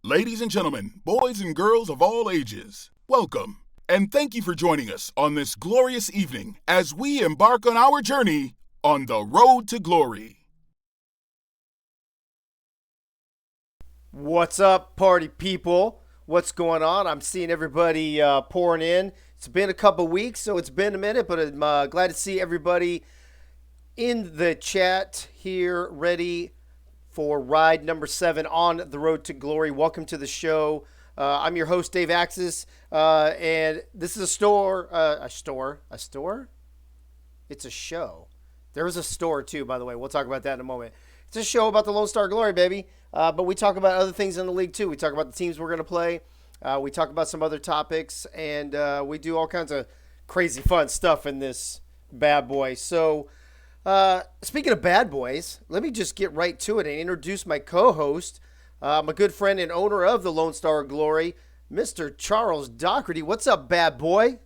Ladies and gentlemen, boys and girls of all ages, welcome, and thank you for joining us on this glorious evening as we embark on our journey on the road to glory. What's up, party people? What's going on? I'm seeing everybody pouring in. It's been a couple weeks, so it's been a minute, but I'm glad to see everybody in the chat here, ready for ride number 7 on the road to glory. Welcome to the show. I'm your host, Dave Axis, and this is a store. It's a show. There is a store too, by the way. We'll talk about that in a moment. It's a show about the Lone Star Glory, baby. But we talk about other things in the league too. We talk about the teams we're going to play. We talk about some other topics, and we do all kinds of crazy fun stuff in this bad boy. So, speaking of bad boys, let me just get right to it and introduce my co-host, my good friend and owner of the Lone Star Glory, Mr. Charles Doherty. What's up, bad boy?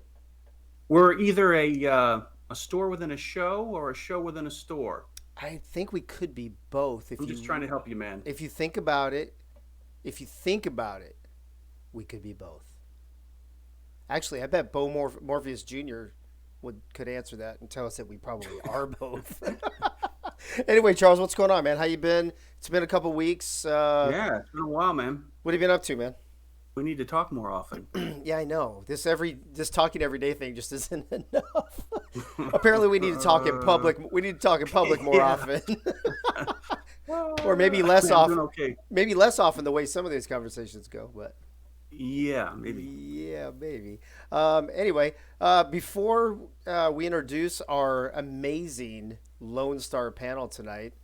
We're either a store within a show or a show within a store. I think we could be both. I'm just trying to help you, man. If you think about it, we could be both. Actually, I bet Bo Morpheus Jr. could answer that and tell us that we probably are both. Anyway, Charles, what's going on, man? How you been? It's been a couple weeks. Yeah, it's been a while, man. What have you been up to, man? We need to talk more often. Yeah, I know. This talking every day thing just isn't enough. Apparently, we need to talk in public. We need to talk in public more often, or maybe less often. Okay. Maybe less often the way some of these conversations go, but. Yeah, maybe. Yeah, maybe. Anyway, before we introduce our amazing Lone Star panel tonight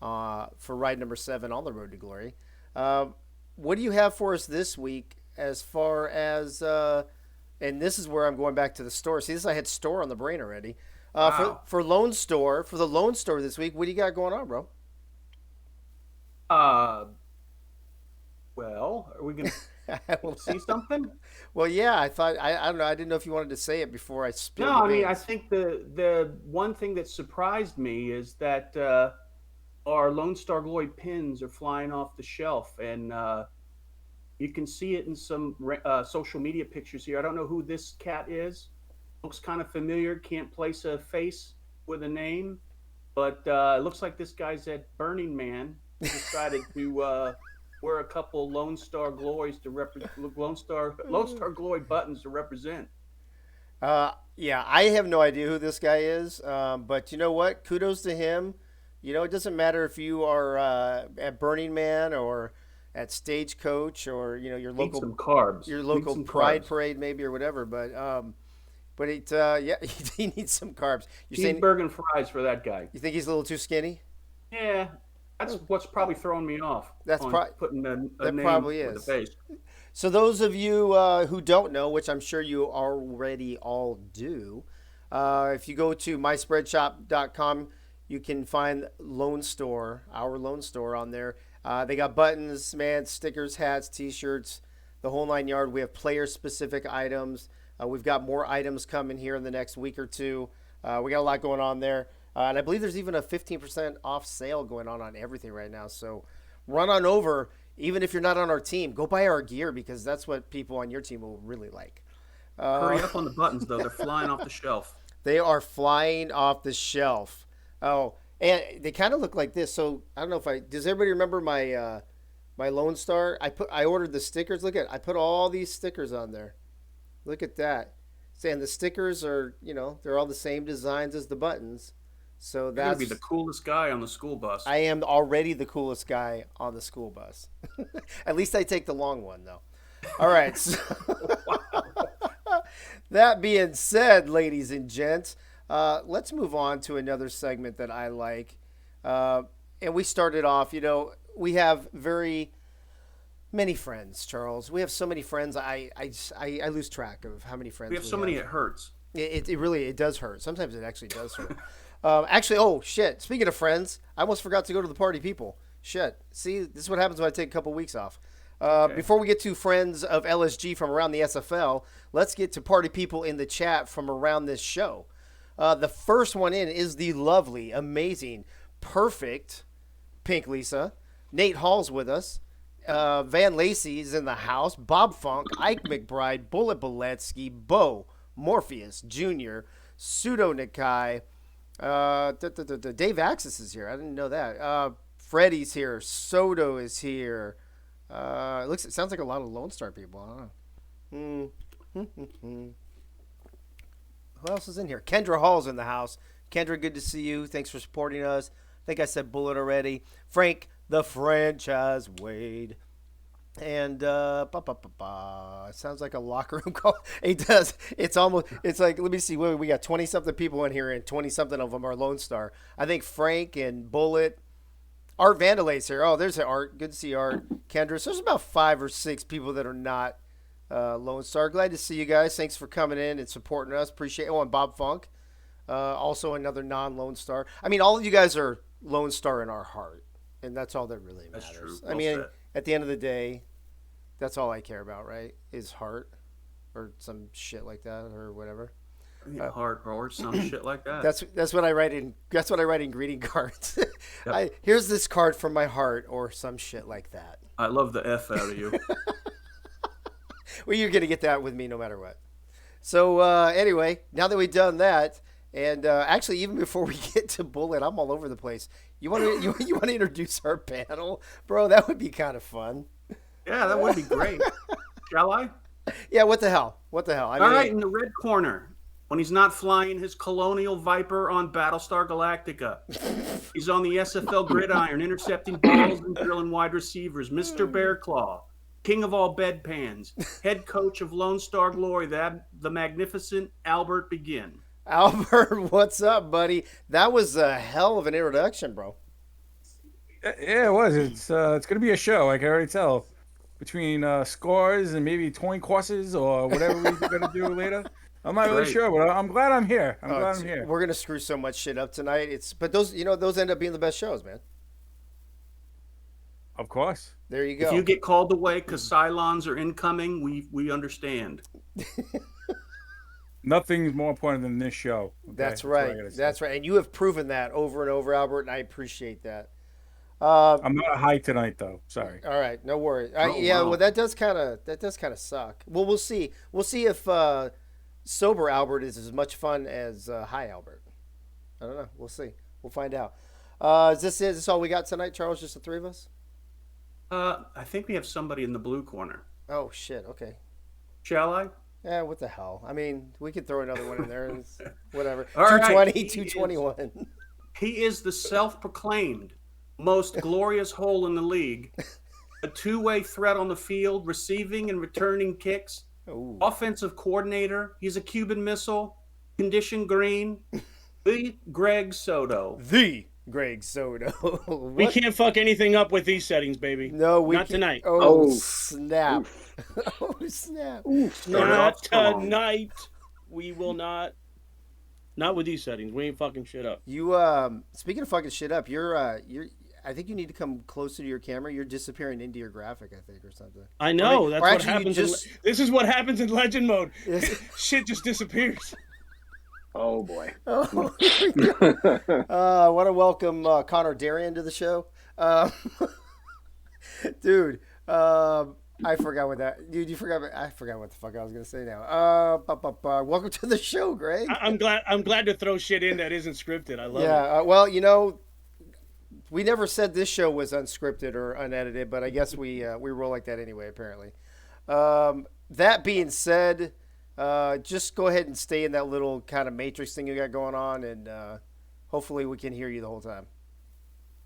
for ride number 7 on the road to glory, what do you have for us this week as far as, and this is where I'm going back to the store. See, I had store on the brain already. Wow. For the Lone Store this week, what do you got going on, bro? Well, are we going to see something? Well, yeah, I thought, I don't know, I didn't know if you wanted to say it before I spilled No, the I mean, I beans. think the one thing that surprised me is that our Lone Star Glory pins are flying off the shelf, and you can see it in some social media pictures here. I don't know who this cat is. Looks kind of familiar. Can't place a face with a name, but it looks like this guy's at Burning Man. He decided to wear a couple Lone Star Glories to represent Lone Star Glory buttons to represent. Yeah, I have no idea who this guy is, but you know what? Kudos to him. You know, it doesn't matter if you are at Burning Man or at Stagecoach or your Eat some carbs. your Eat local some Pride carbs. Parade maybe or whatever. But it yeah, he needs some carbs. You're saying Cheeseburger and fries for that guy. you think he's a little too skinny? Yeah, that's what's probably throwing me off That's on probably putting a that name probably with a is. face. So those of you who don't know, which I'm sure you already all do, if you go to myspreadshop.com, you can find Lone Store, our Lone Store on there. They got buttons, man, stickers, hats, T-shirts, the whole 9 yard. We have player-specific items. We've got more items coming here in the next week or two. We got a lot going on there. And I believe there's even a 15% off sale going on everything right now. So run on over. Even if you're not on our team, go buy our gear because that's what people on your team will really like. Hurry up on the buttons though; they're flying off the shelf. They are flying off the shelf. Oh, and they kind of look like this. So I don't know if does everybody remember my Lone Star? I ordered the stickers. I put all these stickers on there. Look at that. And the stickers are, they're all the same designs as the buttons. So You're gonna that's be the coolest guy on the school bus. I am already the coolest guy on the school bus. At least I take the long one, though. All right. So that being said, ladies and gents, let's move on to another segment that I like. And we started off, we have very many friends, Charles. We have so many friends. I lose track of how many friends We have so many it hurts. It really does hurt. Sometimes it actually does hurt. Actually, oh shit! Speaking of friends, I almost forgot to go to the party people. Shit. See, this is what happens when I take a couple weeks off. Okay. Before we get to friends of LSG from around the SFL, let's get to party people in the chat from around this show. The first one in is the lovely, amazing, perfect Pink Lisa. Nate Hall's with us. Van Lacey is in the house. Bob Funk, Ike McBride, Bullet Boletsky, Bo, Morpheus Jr., Pseudo Nikai, Dave Axis is here. I didn't know that. Freddie's here. Soto is here. It sounds like a lot of Lone Star people. I don't know. Who else is in here? Kendra Hall's in the house. Kendra, good to see you. Thanks for supporting us. I think I said Bullet already. Frank, the franchise Wade. And it sounds like a locker room call. It does. It's like, let me see. We got 20-something people in here, and 20-something of them are Lone Star. I think Frank and Bullet. Art Vandelay's here. Oh, there's Art. Good to see Art. Kendra. So there's about 5 or 6 people that are not Lone Star. Glad to see you guys. Thanks for coming in and supporting us. Appreciate it. Oh, and Bob Funk. Also another non-Lone Star. I mean, all of you guys are Lone Star in our heart, and that's all that really matters. That's true. I mean, at the end of the day, that's all I care about, right? Is heart or some shit like that or whatever. Heart or some shit like that. That's what I write in. That's what I write in greeting cards. Yep. Here's this card from my heart or some shit like that. I love the F out of you. Well, you're gonna get that with me no matter what. So anyway, now that we've done that. And actually, even before we get to Bullet, I'm all over the place. You want to you want to introduce our panel, bro? That would be kind of fun. Yeah, that would be great. Shall I? Yeah. What the hell? What the hell? All right, in the red corner, when he's not flying his Colonial Viper on Battlestar Galactica, he's on the SFL gridiron, intercepting balls and drilling wide receivers. Mr. Bearclaw, king of all bedpans, head coach of Lone Star Glory, the magnificent Albert Begin. Albert, what's up, buddy? That was a hell of an introduction, bro. Yeah, it was. It's going to be a show. I can already tell. Between scores and maybe towing courses or whatever we're going to do later. I'm not really sure, but I'm glad I'm here. I'm glad I'm here. We're going to screw so much shit up tonight. But those end up being the best shows, man. Of course. There you go. If you get called away because Cylons are incoming, we understand. Nothing's more important than this show. Okay? That's right. That's right. And you have proven that over and over, Albert, and I appreciate that. I'm not high tonight, though. Sorry. All right, no worries. Wow. Well, that does kind of suck. Well, we'll see. We'll see if sober Albert is as much fun as high Albert. I don't know. We'll see. We'll find out. Is this all we got tonight, Charles? Just the 3 of us? I think we have somebody in the blue corner. Oh shit. Okay. Shall I? Yeah, what the hell? I mean, we could throw another one in there. It's whatever. All 220, right. 221. He is the self-proclaimed most glorious hole in the league. A two-way threat on the field, receiving and returning kicks. Ooh. Offensive coordinator. He's a Cuban Missile. Condition green. The Greg Soto. The Greg Soto. We can't fuck anything up with these settings, baby. No, we not can't. tonight. Oh, snap. Oh, snap. Not tonight. We will not. Not with these settings. We ain't fucking shit up. You speaking of fucking shit up, you're I think you need to come closer to your camera. You're disappearing into your graphic, I think, or something. I know. That's what happens. This is what happens in Legend mode. Shit just disappears. Oh boy. Oh, I want to welcome Connor Darien to the show. Dude, I forgot what that. Dude, I forgot what the fuck I was gonna say now. Welcome to the show, Greg. I'm glad to throw shit in that isn't scripted. I love it. Yeah. Well, we never said this show was unscripted or unedited, but I guess we roll like that anyway. Apparently. That being said, just go ahead and stay in that little kind of matrix thing you got going on, and hopefully we can hear you the whole time.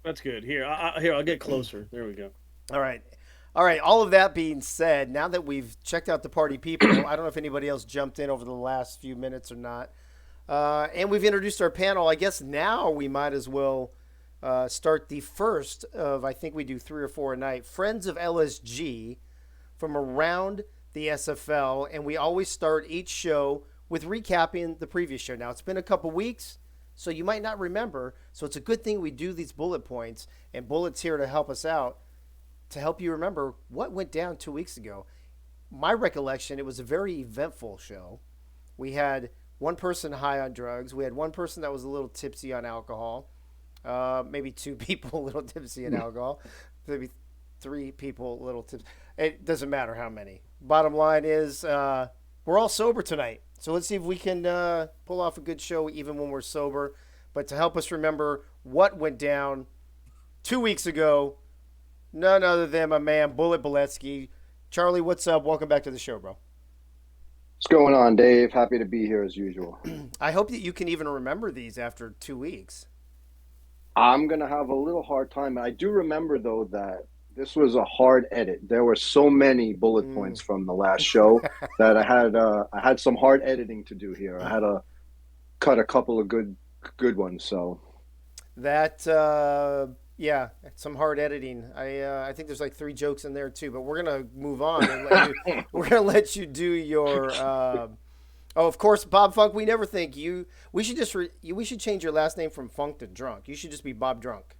That's good. Here, I'll get closer. There we go. All right. All of that being said, now that we've checked out the party people, I don't know if anybody else jumped in over the last few minutes or not, and we've introduced our panel. I guess now we might as well start the first of, I think we do 3 or 4 a night, Friends of LSG from around the SFL, and we always start each show with recapping the previous show. Now, it's been a couple weeks, so you might not remember, so it's a good thing we do these bullet points, and Bullet's here to help us out, to help you remember what went down 2 weeks ago. My recollection, it was a very eventful show. We had one person high on drugs. We had one person that was a little tipsy on alcohol. Maybe 2 people a little tipsy on alcohol. Maybe 3 people little tips. It doesn't matter how many. Bottom line is we're all sober tonight. So let's see if we can pull off a good show even when we're sober. But to help us remember what went down 2 weeks ago, none other than my man, Bullet Beletsky. Charlie, what's up? Welcome back to the show, bro. What's going on, Dave? Happy to be here as usual. I hope that you can even remember these after 2 weeks. I'm going to have a little hard time. I do remember, though, that this was a hard edit. There were so many bullet points from the last show that I had some hard editing to do here. I had to cut a couple of good ones. So that yeah, some hard editing. I think there's like 3 jokes in there too, but we're gonna move on and we're gonna let you do your. Oh, of course, Bob Funk. We never think you. We should just we should change your last name from Funk to Drunk. You should just be Bob Drunk.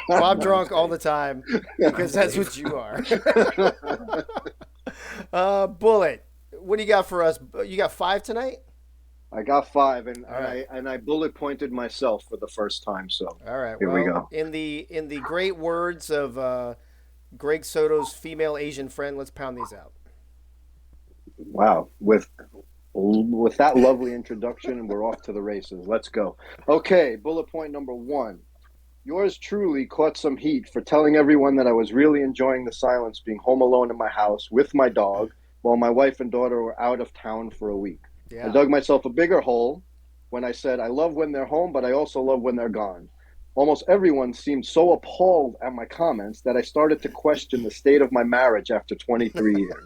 Bob Drunk all the time because that's what you are. Bullet, what do you got for us? You got 5 tonight? I got 5, and right. I bullet pointed myself for the first time. So all right, here we go. In the great words of Greg Soto's female Asian friend, let's pound these out. Wow, with that lovely introduction, we're off to the races. Let's go. Okay, bullet point number 1. Yours truly caught some heat for telling everyone that I was really enjoying the silence being home alone in my house with my dog while my wife and daughter were out of town for a week. Yeah. I dug myself a bigger hole when I said I love when they're home, but I also love when they're gone. Almost everyone seemed so appalled at my comments that I started to question the state of my marriage after 23 years.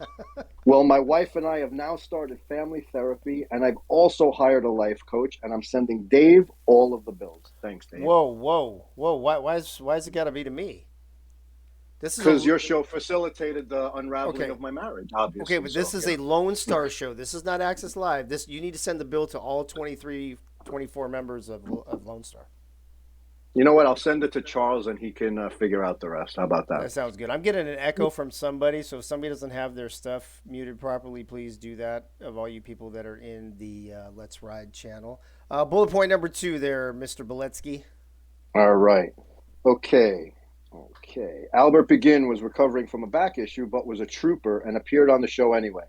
Well, my wife and I have now started family therapy, and I've also hired a life coach, and I'm sending Dave all of the bills. Thanks, Dave. Whoa. Why is it got to be to me? This is because your show facilitated the unraveling of my marriage, obviously. Okay, but this is a Lone Star show. This is not Access Live. You need to send the bill to all 23, 24 members of Lone Star. You know what? I'll send it to Charles, and he can figure out the rest. How about that? That sounds good. I'm getting an echo from somebody, so if somebody doesn't have their stuff muted properly, please do that, of all you people that are in the Let's Ride channel. Bullet point number 2 there, Mr. Beletsky. All right. Okay. Albert Begin was recovering from a back issue, but was a trooper and appeared on the show anyway.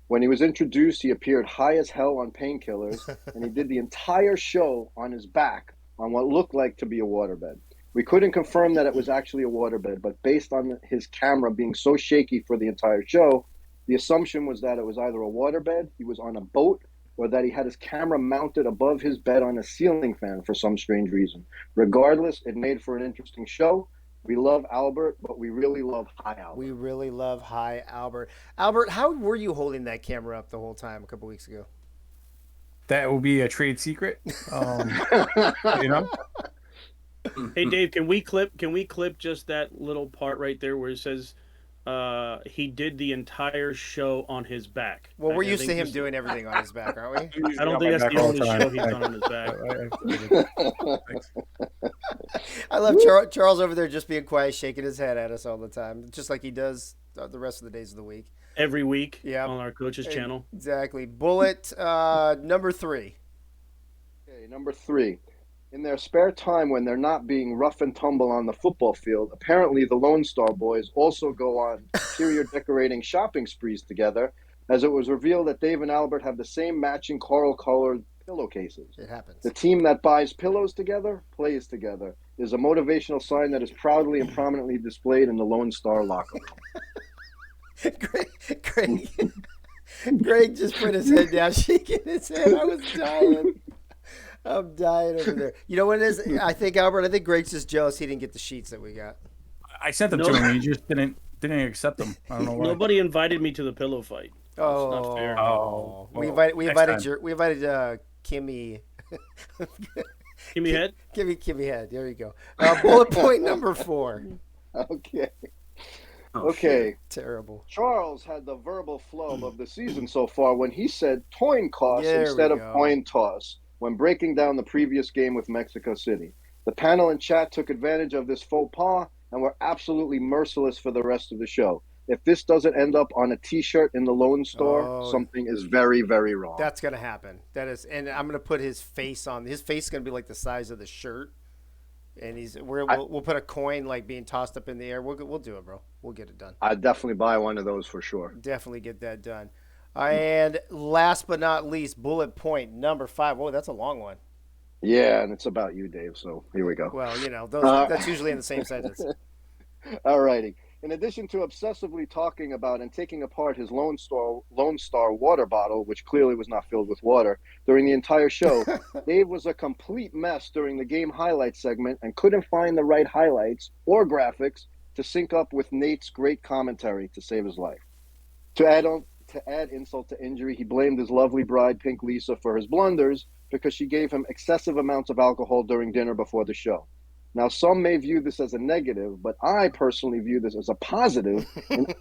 When he was introduced, he appeared high as hell on painkillers, and he did the entire show on his back on what looked like to be a waterbed. We couldn't confirm that it was actually a waterbed, but based on his camera being so shaky for the entire show, the assumption was that it was either a waterbed, he was on a boat, or that he had his camera mounted above his bed on a ceiling fan for some strange reason. Regardless, it made for an interesting show. We love Albert, but we really love Hi Albert. We really love Hi Albert. Albert, how were you holding that camera up the whole time a couple weeks ago? That will be a trade secret. You know. Hey Dave, can we clip just that little part right there where it says he did the entire show on his back? Well, we're used to him doing everything on his back, aren't we? I don't think that's the only show he's done on his back. I love Charles over there just being quiet, shaking his head at us all the time, just like he does the rest of the days of the week. Every week, yeah, on our coach's channel. Exactly. Bullet number 3. Okay, number 3. In their spare time when they're not being rough and tumble on the football field, apparently the Lone Star Boys also go on interior decorating shopping sprees together, as it was revealed that Dave and Albert have the same matching coral-colored pillowcases. It happens. The team that buys pillows together, plays together, is a motivational sign that is proudly and prominently displayed in the Lone Star locker room. Greg just put his head down, shaking his head. I was dying. I'm dying over there. You know what it is? I think, Albert, Greg's just jealous he didn't get the sheets that we got. I sent them to him. He just didn't accept them. I don't know why. Nobody invited me to the pillow fight. Oh, that's not fair. Oh, we invited Kimmy. Kimmy Head. Kimmy Head. There you go. Bullet point number 4. Okay. Oh, okay. Shit. Terrible. Charles had the verbal flub of the season so far when he said coin toss instead of coin toss when breaking down the previous game with Mexico City. The panel and chat took advantage of this faux pas and were absolutely merciless for the rest of the show. If this doesn't end up on a T-shirt in the Lone Store, something is very, very wrong. That's going to happen. That is, and I'm going to put his face on. His face is going to be like the size of the shirt. and we'll put a coin like being tossed up in the air. We'll do it, bro. We'll get it done. I'd definitely buy one of those for sure. Definitely get that done. And last but not least, bullet point number 5. Whoa, that's a long one. Yeah, and it's about you, Dave. So here we go. Well, that's usually in the same sentence. All righty. In addition to obsessively talking about and taking apart his Lone Star water bottle, which clearly was not filled with water, during the entire show, Dave was a complete mess during the game highlights segment and couldn't find the right highlights or graphics to sync up with Nate's great commentary to save his life. To add insult to injury, he blamed his lovely bride, Pink Lisa, for his blunders because she gave him excessive amounts of alcohol during dinner before the show. Now, some may view this as a negative, but I personally view this as a positive, and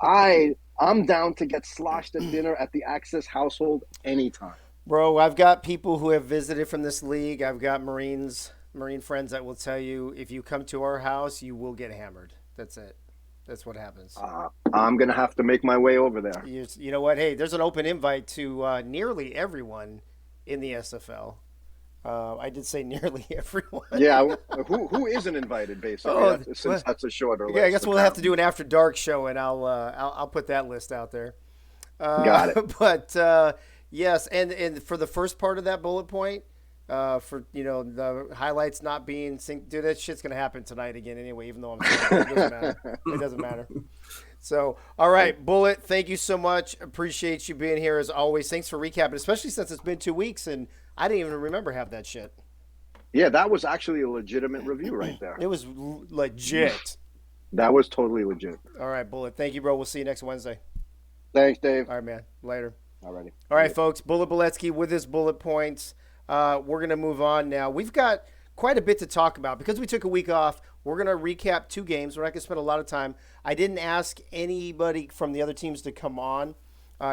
I'm down to get sloshed at dinner at the Access household anytime. Bro, I've got people who have visited from this league. I've got Marine friends that will tell you if you come to our house, you will get hammered. That's it. That's what happens. I'm going to have to make my way over there. You know what? Hey, there's an open invite to nearly everyone in the SFL. I did say nearly everyone. Yeah, who isn't invited, basically, since that's a shorter list. Yeah, I guess we'll have to do an after dark show, and I'll put that list out there. Got it. But yes, and for the first part of that bullet point, for the highlights not being synced, dude, that shit's gonna happen tonight again anyway. Even though it doesn't matter. It doesn't matter. So, all right, Bullet, thank you so much. Appreciate you being here as always. Thanks for recapping, especially since it's been 2 weeks and I didn't even remember half that shit. Yeah, that was actually a legitimate review right there. It was legit. That was totally legit. All right, Bullet. Thank you, bro. We'll see you next Wednesday. Thanks, Dave. All right, man. Later. Alrighty. All right, folks. Bullet Boletsky with his bullet points. We're going to move on now. We've got quite a bit to talk about. Because we took a week off, we're going to recap 2 games. We're not going to spend a lot of time. I didn't ask anybody from the other teams to come on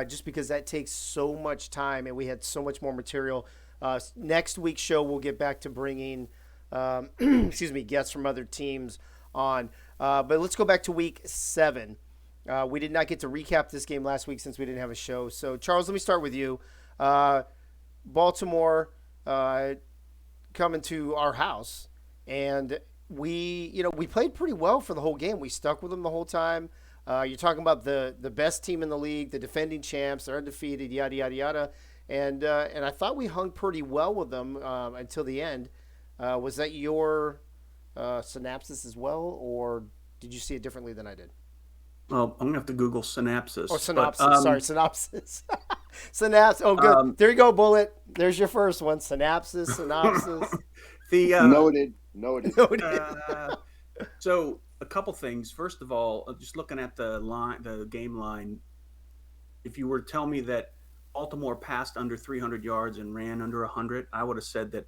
just because that takes so much time and we had so much more material. Next week's show, we'll get back to bringing, guests from other teams on. But let's go back to week 7. We did not get to recap this game last week since we didn't have a show. So, Charles, let me start with you. Baltimore coming to our house, and we played pretty well for the whole game. We stuck with them the whole time. You're talking about the best team in the league, the defending champs, they're undefeated, yada, yada, yada. And I thought we hung pretty well with them until the end. Was that your synopsis as well, or did you see it differently than I did? Well, I'm going to have to Google synopsis. Or synopsis. Sorry, synopsis. Synapse. Oh, good. There you go, Bullet. There's your first one. Synopsis. Noted. So a couple things. First of all, just looking at the game line, if you were to tell me that Baltimore passed under 300 yards and ran under 100, I would have said that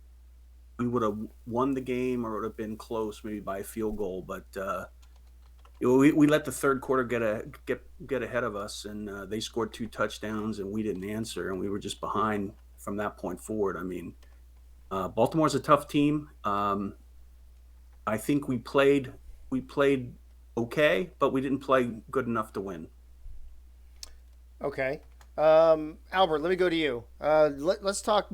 we would have won the game or it would have been close, maybe by a field goal. But we let the third quarter get ahead of us, and they scored 2 touchdowns, and we didn't answer, and we were just behind from that point forward. I mean, Baltimore's a tough team. I think we played okay, but we didn't play good enough to win. Okay. Albert, let me go to you. Let's talk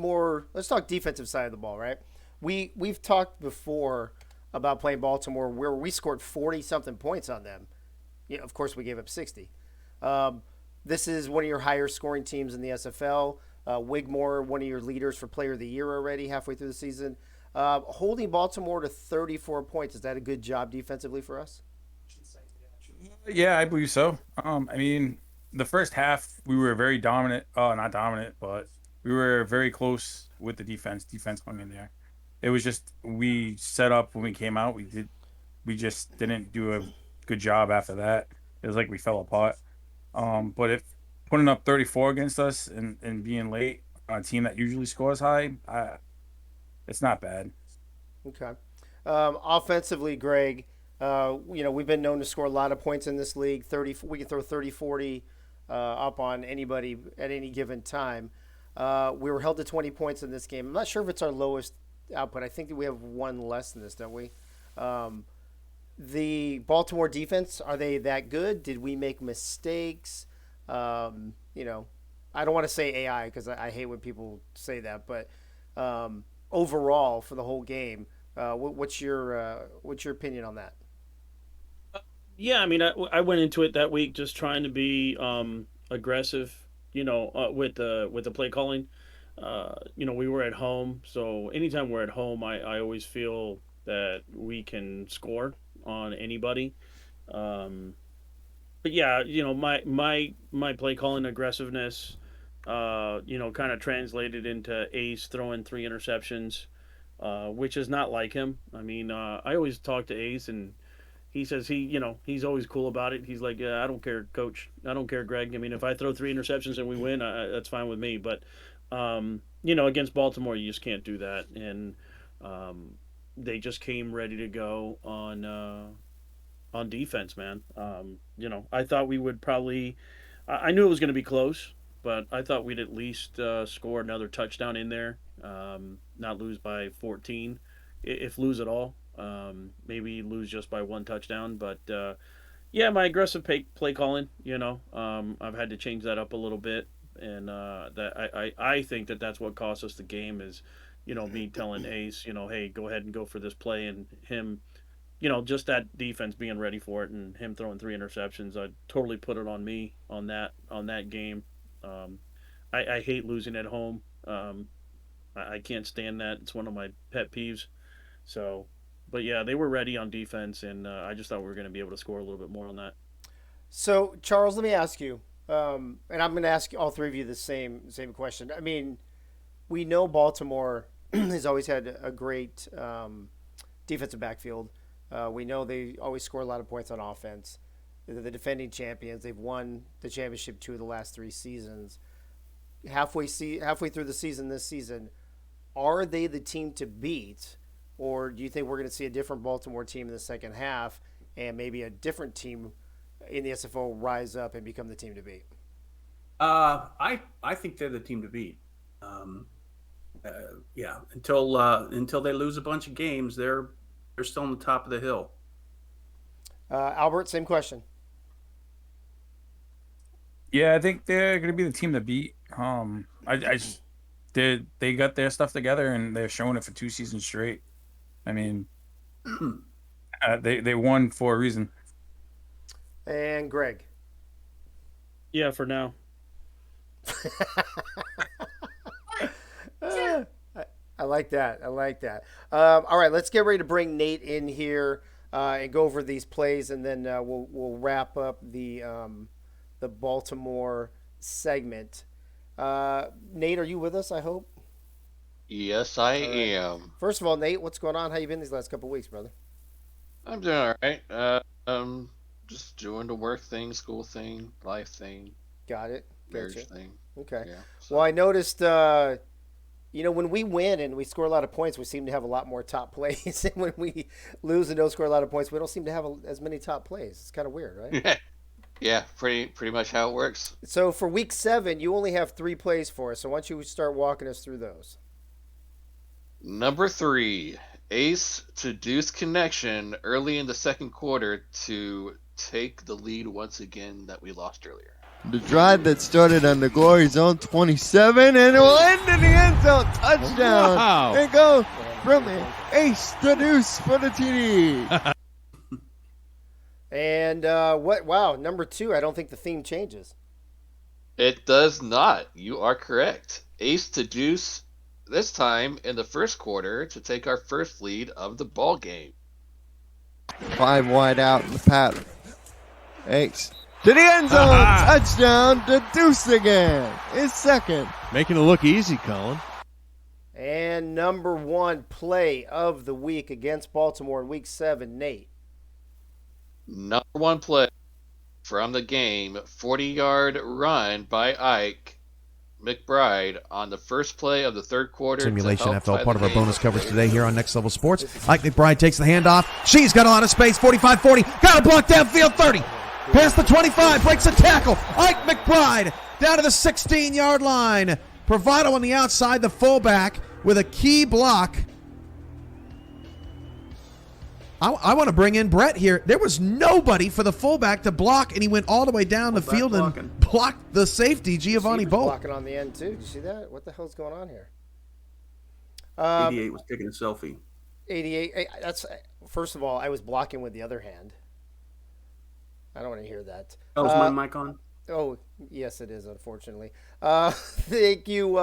defensive side of the ball, right? We've talked before about playing Baltimore where we scored 40-something points on them. Yeah, of course, we gave up 60. This is one of your higher scoring teams in the SFL. Wigmore, one of your leaders for Player of the Year already halfway through the season. Holding Baltimore to 34 points, is that a good job defensively for us? Yeah, I believe so. I mean, the first half, we were very dominant. Not dominant, but we were very close with the defense. Defense hung in there. It was just we set up when we came out. We just didn't do a good job after that. It was like we fell apart. But if putting up 34 against us and being late on a team that usually scores high, it's not bad. Okay. Offensively, Greg, we've been known to score a lot of points in this league. We can throw 30, 40 up on anybody at any given time. We were held to 20 points in this game. I'm not sure if it's our lowest output. I think that we have one less than this, don't we? The Baltimore defense, are they that good? Did we make mistakes? I don't want to say AI because I hate when people say that, but overall for the whole game, What's your opinion on that? Yeah, I mean, I went into it that week just trying to be aggressive, with the play calling. We were at home, so anytime we're at home, I always feel that we can score on anybody. Um, but yeah, my play calling aggressiveness, kind of translated into Ace throwing 3 interceptions, which is not like him. I mean, I always talk to Ace, and he says he's always cool about it. He's like, yeah, I don't care, coach. I don't care, Greg. I mean, if I throw 3 interceptions and we win, that's fine with me. But against Baltimore, you just can't do that, and they just came ready to go on defense, man. I thought we would probably. I knew it was going to be close, but I thought we'd at least score another touchdown in there, not lose by 14, if lose at all. Maybe lose just by 1 touchdown, but yeah, my aggressive play calling. I've had to change that up a little bit, and that I think that's what cost us the game is, me telling Ace, hey, go ahead and go for this play, and him, just that defense being ready for it, and him throwing 3 interceptions. I totally put it on me on that game. I hate losing at home. I can't stand that. It's one of my pet peeves. So, but yeah, they were ready on defense, and I just thought we were going to be able to score a little bit more on that. So, Charles, let me ask you, and I'm going to ask all three of you the same question. I mean, we know Baltimore has always had a great defensive backfield. We know they always score a lot of points on offense. They're the defending champions. They've won the championship 2 of the last 3 seasons. Halfway through the season this season, are they the team to beat? Or do you think we're going to see a different Baltimore team in the second half and maybe a different team in the SFO rise up and become the team to beat? I think they're the team to beat. Yeah, until they lose a bunch of games, they're still on the top of the hill. Albert, same question. Yeah, I think they're going to be the team to beat. They got their stuff together, and they're showing it for 2 seasons straight. I mean, they won for a reason. And Greg. Yeah, for now. I like that. All right, let's get ready to bring Nate in here and go over these plays, and then we'll wrap up the Baltimore segment. Nate, are you with us? I hope. Yes, I am. First of all, Nate, what's going on? How you been these last couple of weeks, brother? I'm doing all right. Just doing the work thing, school thing, life thing. Got it. Marriage thing. Okay. Yeah, Well, I noticed, when we win and we score a lot of points, we seem to have a lot more top plays. And when we lose and don't score a lot of points, we don't seem to have as many top plays. It's kind of weird, right? Yeah, pretty much how it works. So for week 7, you only have 3 plays for us. So why don't you start walking us through those? Number 3, Ace to Deuce connection early in the second quarter to take the lead once again that we lost earlier. The drive that started on the Glory Zone 27, and it will end in the end zone. Touchdown. Wow. And go from Ace to Deuce for the TD. And number 2, I don't think the theme changes. It does not. You are correct. Ace to Deuce this time in the first quarter to take our first lead of the ball game. 5 wide out in the pattern. Ace to the end zone. Touchdown to Deuce again. His second. Making it look easy, Colin. And number 1 play of the week against Baltimore in week 7, Nate. Number 1 play from the game, 40-yard run by Ike McBride on the first play of the third quarter. Simulation NFL, part of our bonus coverage today here on Next Level Sports. Ike McBride takes the handoff. She's got a lot of space. 45-40. Got a block downfield. 30. Past the 25. Breaks a tackle. Ike McBride down to the 16-yard line. Bravado on the outside, the fullback with a key block. I want to bring in Brett here. There was nobody for the fullback to block, and he went all the way down the field and blocked the safety, Giovanni Bolt. Blocking on the end, too. Did you see that? What the hell's going on here? 88 was taking a selfie. 88. That's first of all, I was blocking with the other hand. I don't want to hear that. Oh, is my mic on? Oh, yes, it is, unfortunately. Thank you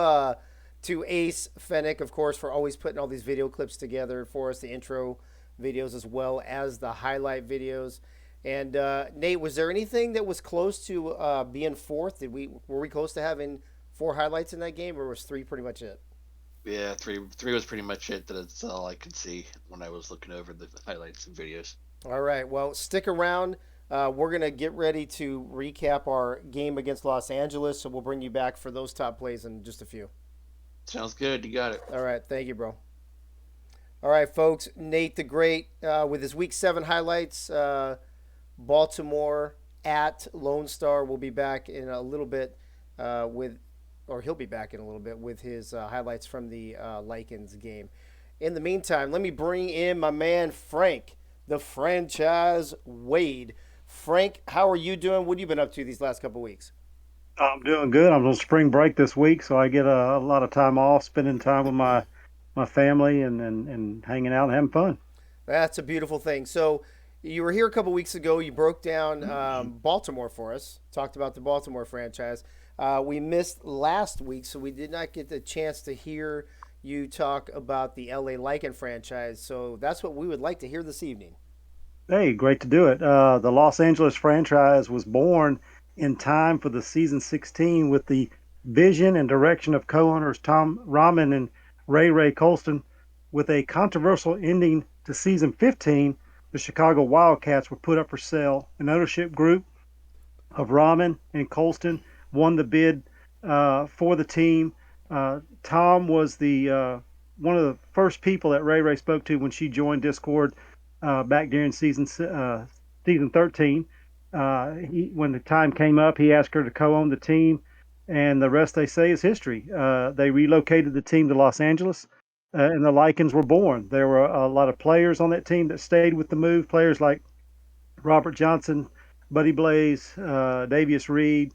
to Ace Fennick, of course, for always putting all these video clips together for us, the intro videos as well as the highlight videos. And Nate, was there anything that was close to being fourth? Were we close to having 4 highlights in that game, or was 3 pretty much it? Yeah, three was pretty much it. That's all I could see when I was looking over the highlights and videos. All right, well, stick around. We're going to get ready to recap our game against Los Angeles, so we'll bring you back for those top plays in just a few. Sounds good. You got it. All right, thank you, bro. All right, folks, Nate the Great with his Week 7 highlights. Baltimore at Lone Star. Will be back in a little bit he'll be back in a little bit with his highlights from the Lycans game. In the meantime, let me bring in my man Frank, the franchise Wade. Frank, how are you doing? What have you been up to these last couple weeks? I'm doing good. I'm on spring break this week, so I get a lot of time off, spending time with my family and hanging out and having fun. That's a beautiful thing. So you were here a couple weeks ago. You broke down Baltimore for us, talked about the Baltimore franchise. We missed last week, so we did not get the chance to hear you talk about the LA Lycan franchise. So that's what we would like to hear this evening. Hey, great to do it. The Los Angeles franchise was born in time for the season 16 with the vision and direction of co-owners Tom Rahman and Ray Colston. With a controversial ending to season 15, the Chicago Wildcats were put up for sale. An ownership group of Rahman and Colston won the bid for the team. Tom was the one of the first people that Ray spoke to when she joined Discord back during season 13. When the time came up, he asked her to co-own the team, and the rest, they say, is history. They relocated the team to Los Angeles, and the Lycans were born. There were a lot of players on that team that stayed with the move, players like Robert Johnson, Buddy Blaze, Davius Reed,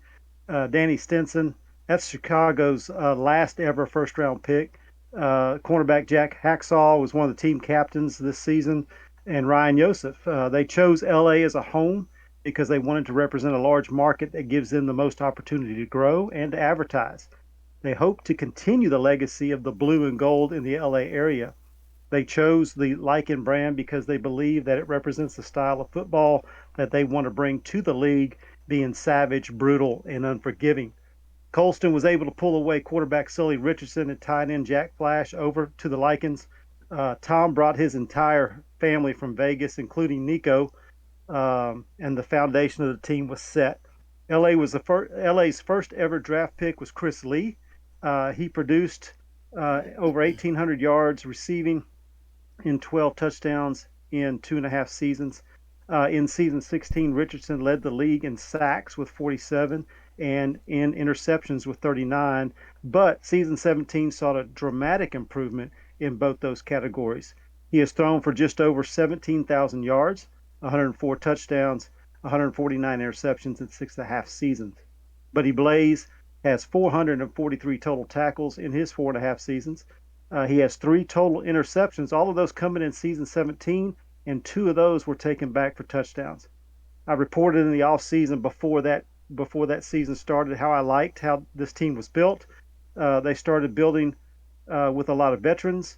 Danny Stinson. That's Chicago's last ever first-round pick. Cornerback Jack Hacksaw was one of the team captains this season, and Ryan Yosef. They chose LA as a home because they wanted to represent a large market that gives them the most opportunity to grow and to advertise. They hope to continue the legacy of the blue and gold in the LA area. They chose the Lycan brand because they believe that it represents the style of football that they want to bring to the league, being savage, brutal, and unforgiving. Colston was able to pull away quarterback Sully Richardson and tight end Jack Flash over to the Lycans. Tom brought his entire family from Vegas, including Nico, and the foundation of the team was set. LA's first ever draft pick was Chris Lee. He produced over 1,800 yards receiving in 12 touchdowns in 2.5 seasons. In season 16, Richardson led the league in sacks with 47 and in interceptions with 39, but season 17 saw a dramatic improvement in both those categories. He has thrown for just over 17,000 yards, 104 touchdowns, 149 interceptions in 6.5 seasons. Buddy Blaze has 443 total tackles in his 4.5 seasons. He has 3 total interceptions, all of those coming in season 17, and 2 of those were taken back for touchdowns. I reported in the offseason before that season started how I liked how this team was built. They started building with a lot of veterans.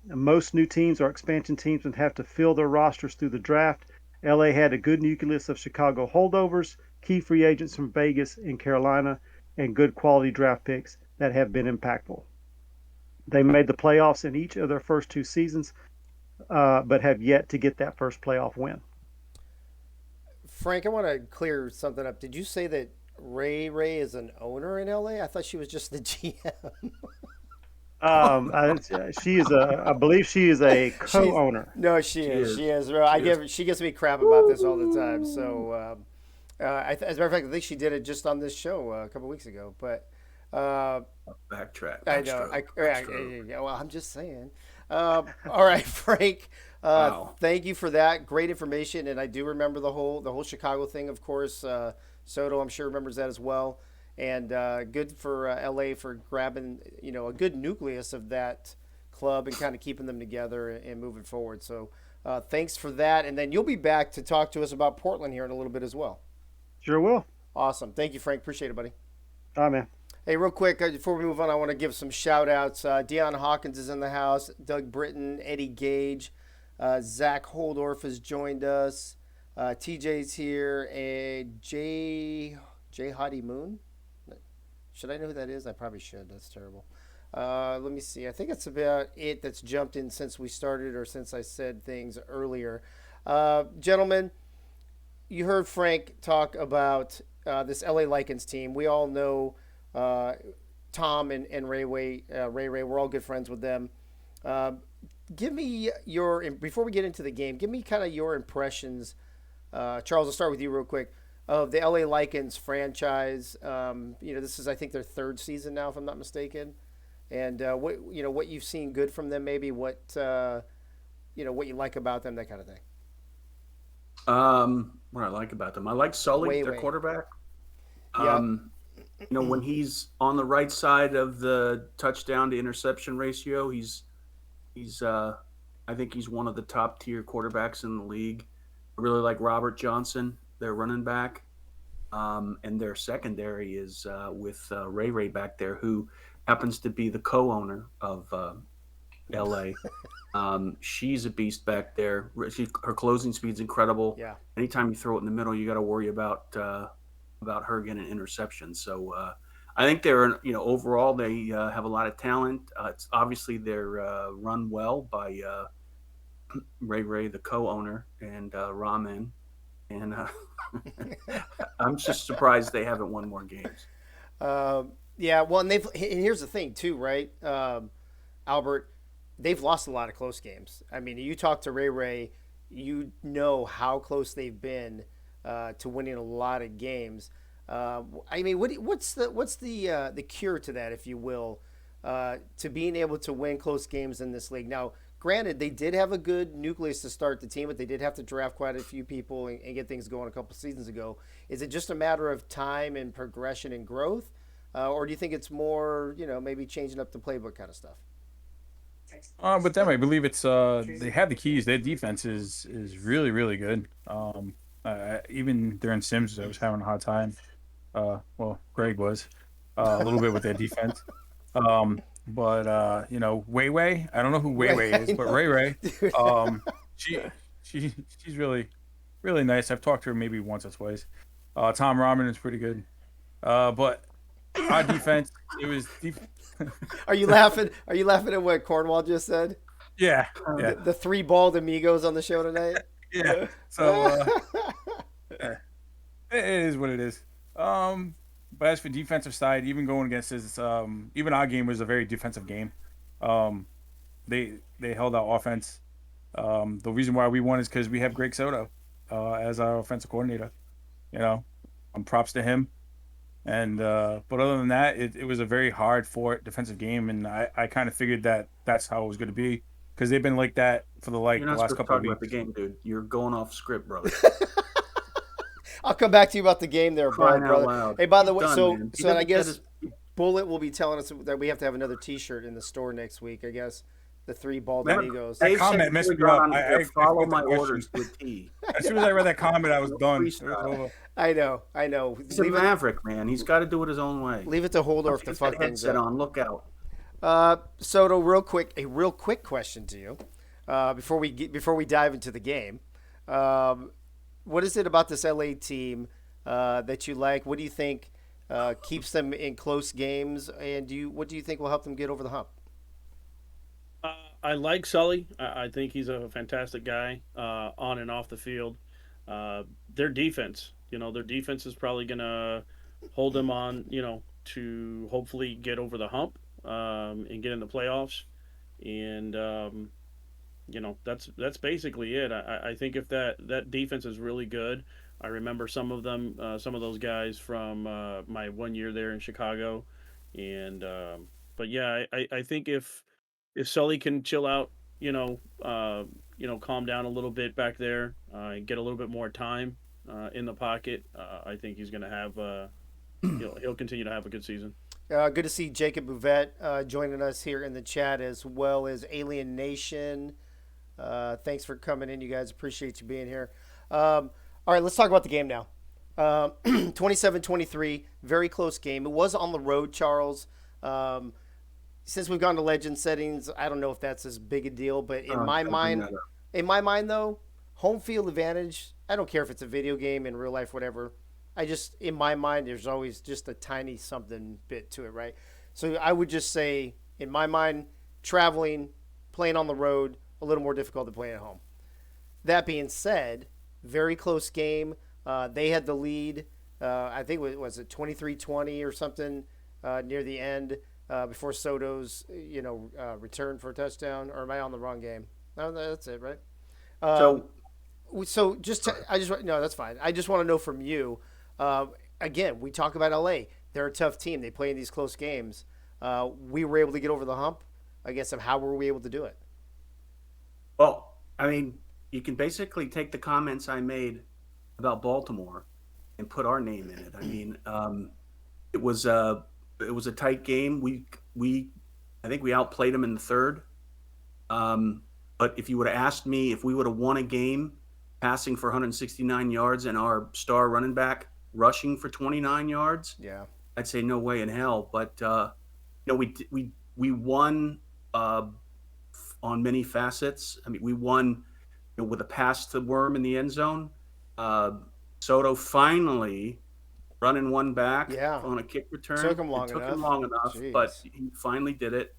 Most new teams are expansion teams and have to fill their rosters through the draft. LA had a good nucleus of Chicago holdovers, key free agents from Vegas and Carolina, and good quality draft picks that have been impactful. They made the playoffs in each of their first 2 seasons, but have yet to get that first playoff win. Frank, I want to clear something up. Did you say that Ray is an owner in LA? I thought she was just the GM. She is I believe she is a co-owner. She is. She gives me crap about this all the time. So, as a matter of fact, I think she did it just on this show a couple weeks ago. But backtrack. I know. Well, I'm just saying. All right, Frank. Wow. Thank you for that great information, and I do remember the whole Chicago thing. Of course, Soto, I'm sure, remembers that as well. And good for LA for grabbing a good nucleus of that club and kind of keeping them together and moving forward. So thanks for that. And then you'll be back to talk to us about Portland here in a little bit as well. Sure will. Awesome. Thank you, Frank. Appreciate it, buddy. All right, man. Hey, real quick, before we move on, I want to give some shout-outs. Deion Hawkins is in the house. Doug Britton, Eddie Gage, Zach Holdorf has joined us. TJ's here. And J. Hottie Moon. Should I know who that is? I probably should. That's terrible. Let me see. I think that's about it that's jumped in since we started or since I said things earlier. Gentlemen, you heard Frank talk about this LA Lycans team. We all know Tom and Ray Ray. We're all good friends with them. Give me before we get into the game, give me kind of your impressions. Charles, I'll start with you real quick, of the LA Lycans franchise. This is, I think, their third season now, if I'm not mistaken. And what you've seen good from them, maybe what you like about them, that kind of thing. What I like about them, I like Sully, their quarterback. When he's on the right side of the touchdown to interception ratio, he's I think he's one of the top tier quarterbacks in the league. I really like Robert Johnson, their running back. And their secondary is with Ray back there, who happens to be the co-owner of LA. She's a beast back there. Her closing speed's incredible. Yeah. Anytime you throw it in the middle, you got to worry about her getting an interception. So I think they're, overall they have a lot of talent. It's obviously they're run well by Ray, the co-owner, and Ramen. And I'm just surprised they haven't won more games. Yeah, well, and here's the thing too, right, Albert? They've lost a lot of close games. I mean, you talk to Ray, you know how close they've been to winning a lot of games. I mean, what's the cure to that, if you will, to being able to win close games in this league? Now, granted, they did have a good nucleus to start the team, but they did have to draft quite a few people and get things going a couple seasons ago. Is it just a matter of time and progression and growth, or do you think it's more, maybe changing up the playbook kind of stuff? But them, I believe it's they have the keys. Their defense is really, really good. Even during Sims, I was having a hard time. Greg was a little bit with their defense. But Wei, I don't know who Wei is, but Ray, she's really, really nice. I've talked to her maybe once or twice. Tom Rahman is pretty good. But our defense, it was deep. Are you laughing at what Cornwall just said? Yeah. The three bald amigos on the show tonight. Yeah. So it is what it is. But as for defensive side, even going against this, even our game was a very defensive game. They held our offense. The reason why we won is because we have Greg Soto as our offensive coordinator. Props to him. And but other than that, it was a very hard fought defensive game, and I kind of figured that's how it was going to be because they've been like that for the last couple of weeks. About the game, dude. You're going off script, brother. I'll come back to you about the game there, brother. Loud. Hey, by the way, so I guess Bullet will be telling us that we have to have another T-shirt in the store next week. I guess the three bald amigos. That comment messed me up. I follow my orders with T. As soon as I read that comment, I was done. It was over. I know. He's a maverick, man. He's got to do it his own way. Leave it to Holdorf to fuck things up. On. Look out. Soto, a real quick question to you before we dive into the game. What is it about this LA team that you like? What do you think keeps them in close games? And what do you think will help them get over the hump? I like Sully. I think he's a fantastic guy on and off the field. Their defense, their defense is probably going to hold them on, to hopefully get over the hump and get in the playoffs. And, that's basically it. I think if that defense is really good, I remember some of those guys from my 1 year there in Chicago. And, but yeah, I think if Sully can chill out, calm down a little bit back there, and get a little bit more time in the pocket, I think he's going to have he'll continue to have a good season. Good to see Jacob Bouvet joining us here in the chat, as well as Alien Nation. Thanks for coming in, you guys. Appreciate you being here. All right, let's talk about the game now. 27-23, very close game. It was on the road, Charles. Since we've gone to legend settings, I don't know if that's as big a deal, but in my mind though, home field advantage, I don't care if it's a video game, in real life, whatever. In my mind, there's always just a tiny something bit to it, right? So I would just say, in my mind, traveling, playing on the road, a little more difficult than playing at home. That being said, very close game. They had the lead. I think was it 23-20 or something near the end before Soto's return for a touchdown. Or am I on the wrong game? No, that's it, right? No, that's fine. I just want to know from you. Again, we talk about LA. They're a tough team. They play in these close games. We were able to get over the hump. I guess, of how were we able to do it? Well, I mean, you can basically take the comments I made about Baltimore and put our name in it. I mean, it was a tight game. I think we outplayed them in the third. But if you would have asked me if we would have won a game passing for 169 yards and our star running back rushing for 29 yards, yeah, I'd say no way in hell. But we won on many facets. I mean, we won with a pass to Worm in the end zone. Soto finally running one back on a kick return. Took him long enough, but he finally did it.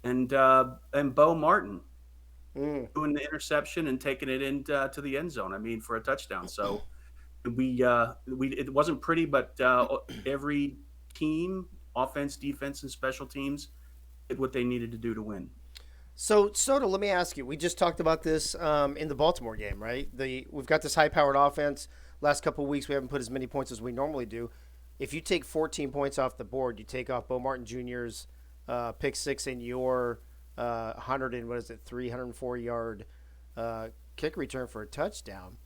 And Bo Martin doing the interception and taking it into to the end zone. I mean, for a touchdown. So it wasn't pretty, but every team, offense, defense, and special teams, did what they needed to do to win. So, Soto, let me ask you. We just talked about this in the Baltimore game, right? We've got this high-powered offense. Last couple of weeks, we haven't put as many points as we normally do. If you take 14 points off the board, you take off Bo Martin Jr.'s pick six and your 304-yard kick return for a touchdown.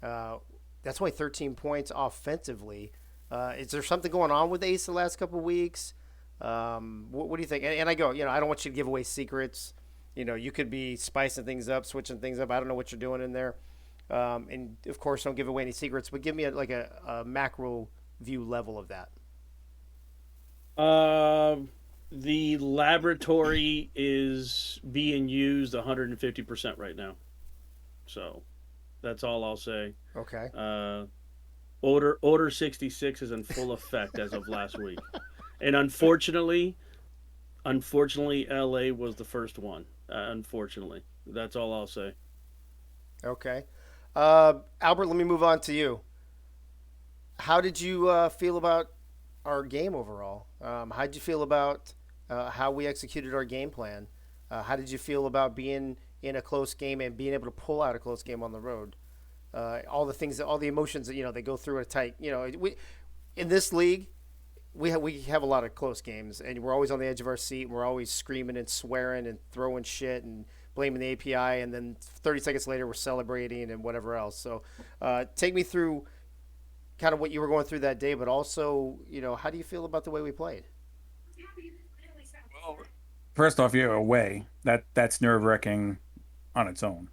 That's only 13 points offensively. Is there something going on with Ace the last couple of weeks? What do you think? And I go, I don't want you to give away secrets. You could be spicing things up, switching things up. I don't know what you're doing in there. And, of course, don't give away any secrets. But give me a macro view level of that. The laboratory is being used 150% right now. So that's all I'll say. Okay. Order 66 is in full effect as of last week. And unfortunately, LA was the first one. Unfortunately, that's all I'll say. Okay, Albert, let me move on to you. How did you feel about our game overall? How did you feel about how we executed our game plan? How did you feel about being in a close game and being able to pull out a close game on the road? All the emotions that they go through a tight. We in this league. We have a lot of close games, and we're always on the edge of our seat. And we're always screaming and swearing and throwing shit and blaming the API, and then 30 seconds later we're celebrating and whatever else. So take me through kind of what you were going through that day, but also, how do you feel about the way we played? Well, first off, you're away. That's nerve-wracking on its own.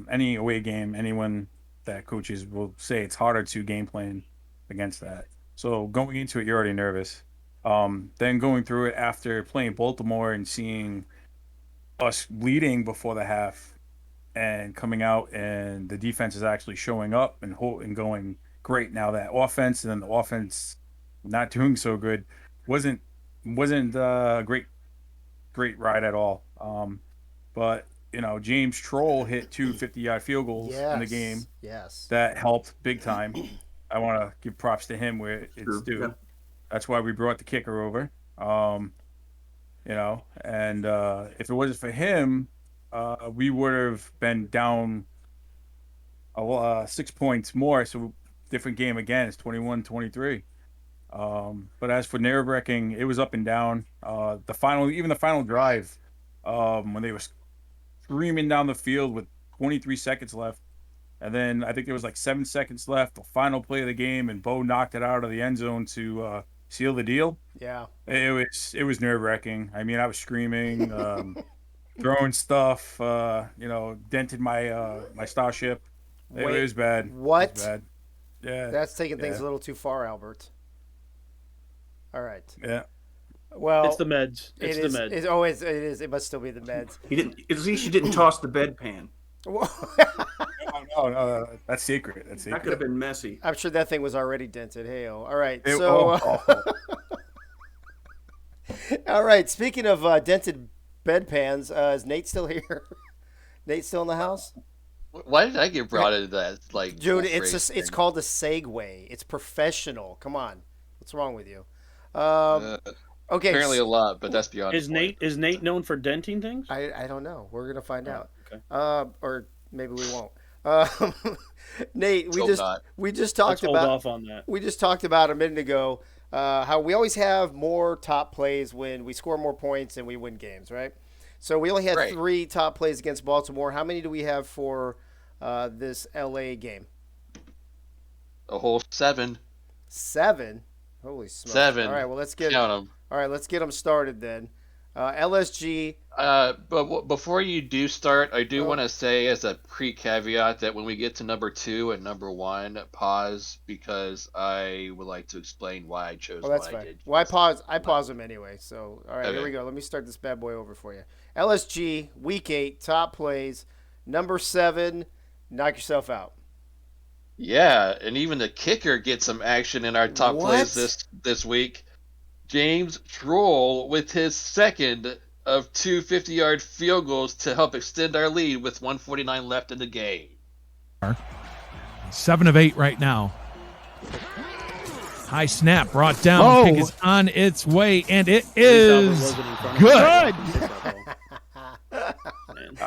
Any away game, anyone that coaches will say it's harder to game plan against that. So going into it, you're already nervous. Then going through it after playing Baltimore and seeing us leading before the half and coming out and the defense is actually showing up and going great. Now that offense and then the offense not doing so good wasn't a great ride at all. But James Troll hit two 50-yard field goals in the game. Yes, that helped big time. I want to give props to him where it's due. Yeah. That's why we brought the kicker over. And if it wasn't for him, we would have been down 6 points more. So different game again. It's 21-23. But as for nerve-wracking, it was up and down. The final drive, when they were screaming down the field with 23 seconds left, And then I think there was like 7 seconds left, the final play of the game, and Bo knocked it out of the end zone to seal the deal. Yeah. It was nerve-wracking. I mean, I was screaming, throwing stuff, dented my my Starship. It was bad. What? It was bad. Yeah. That's taking things a little too far, Albert. All right. Yeah. Well, it's the meds. It's the meds. It is. It must still be the meds. At least you didn't toss the bedpan. No, that's secret. That's secret. That could have been messy. I'm sure that thing was already dented. Hey-o. All right. All right. Speaking of dented bedpans, is Nate still here? Nate still in the house? Why did I get brought into that? Like, dude, it's called a segue. It's professional. Come on, what's wrong with you? Okay. Apparently a lot, but that's beyond. Is Nate known for denting things? I don't know. We're gonna find out. Okay. Or maybe we won't. Nate, we just talked Let's about. Hold off on that. We just talked about a minute ago how we always have more top plays when we score more points and we win games, right? So we only had 3 top plays against Baltimore. How many do we have for this LA game? A whole 7. 7? Holy smokes! 7. All right, well let's get count them. All right, let's get them started then. LSG. But before you do start, I do want to say as a pre-caveat that when we get to number 2 and number 1, pause because I would like to explain why I chose that's what fine. I did. Well, I pause them anyway. So all right, Here we go. Let me start this bad boy over for you. LSG Week 8 top plays. Number 7, knock yourself out. Yeah, and even the kicker gets some action in our top plays this week. James Troll with his second of 2 50-yard field goals to help extend our lead with 1:49 left in the game. 7 of 8 right now. High snap brought down. Kick is on its way, and it is good.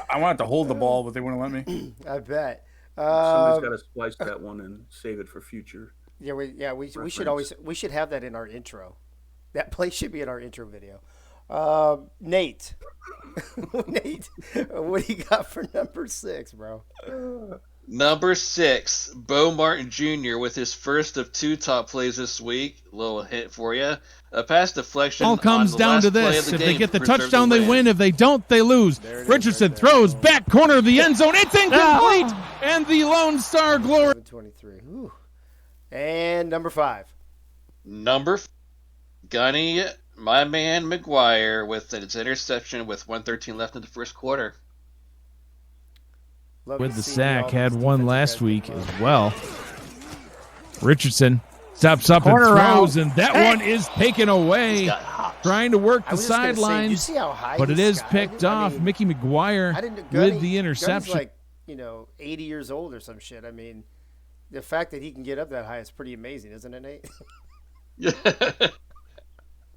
I wanted to hold the ball, but they wouldn't let me. I bet. Somebody's got to splice that one and save it for future. Yeah, we should have that in our intro. That play should be in our intro video. Nate, Nate, what do you got for number 6, bro? Number 6, Bo Martin Jr. with his first of 2 top plays this week. A little hint for you. A pass deflection. All comes down to this. If they get the touchdown, they win. If they don't, they lose. Richardson throws back corner of the end zone. It's incomplete. And the Lone Star Glory. 23. Ooh. And number 5. Gunny, my man McGuire with its interception with 1:13 left in the first quarter. With the sack, had one last week as well. Richardson steps up and throws, and that one is taken away. Trying to work the sidelines, but it is picked off. Mickey McGuire with the interception. Gunny's like, 80 years old or some shit. I mean, the fact that he can get up that high is pretty amazing, isn't it, Nate?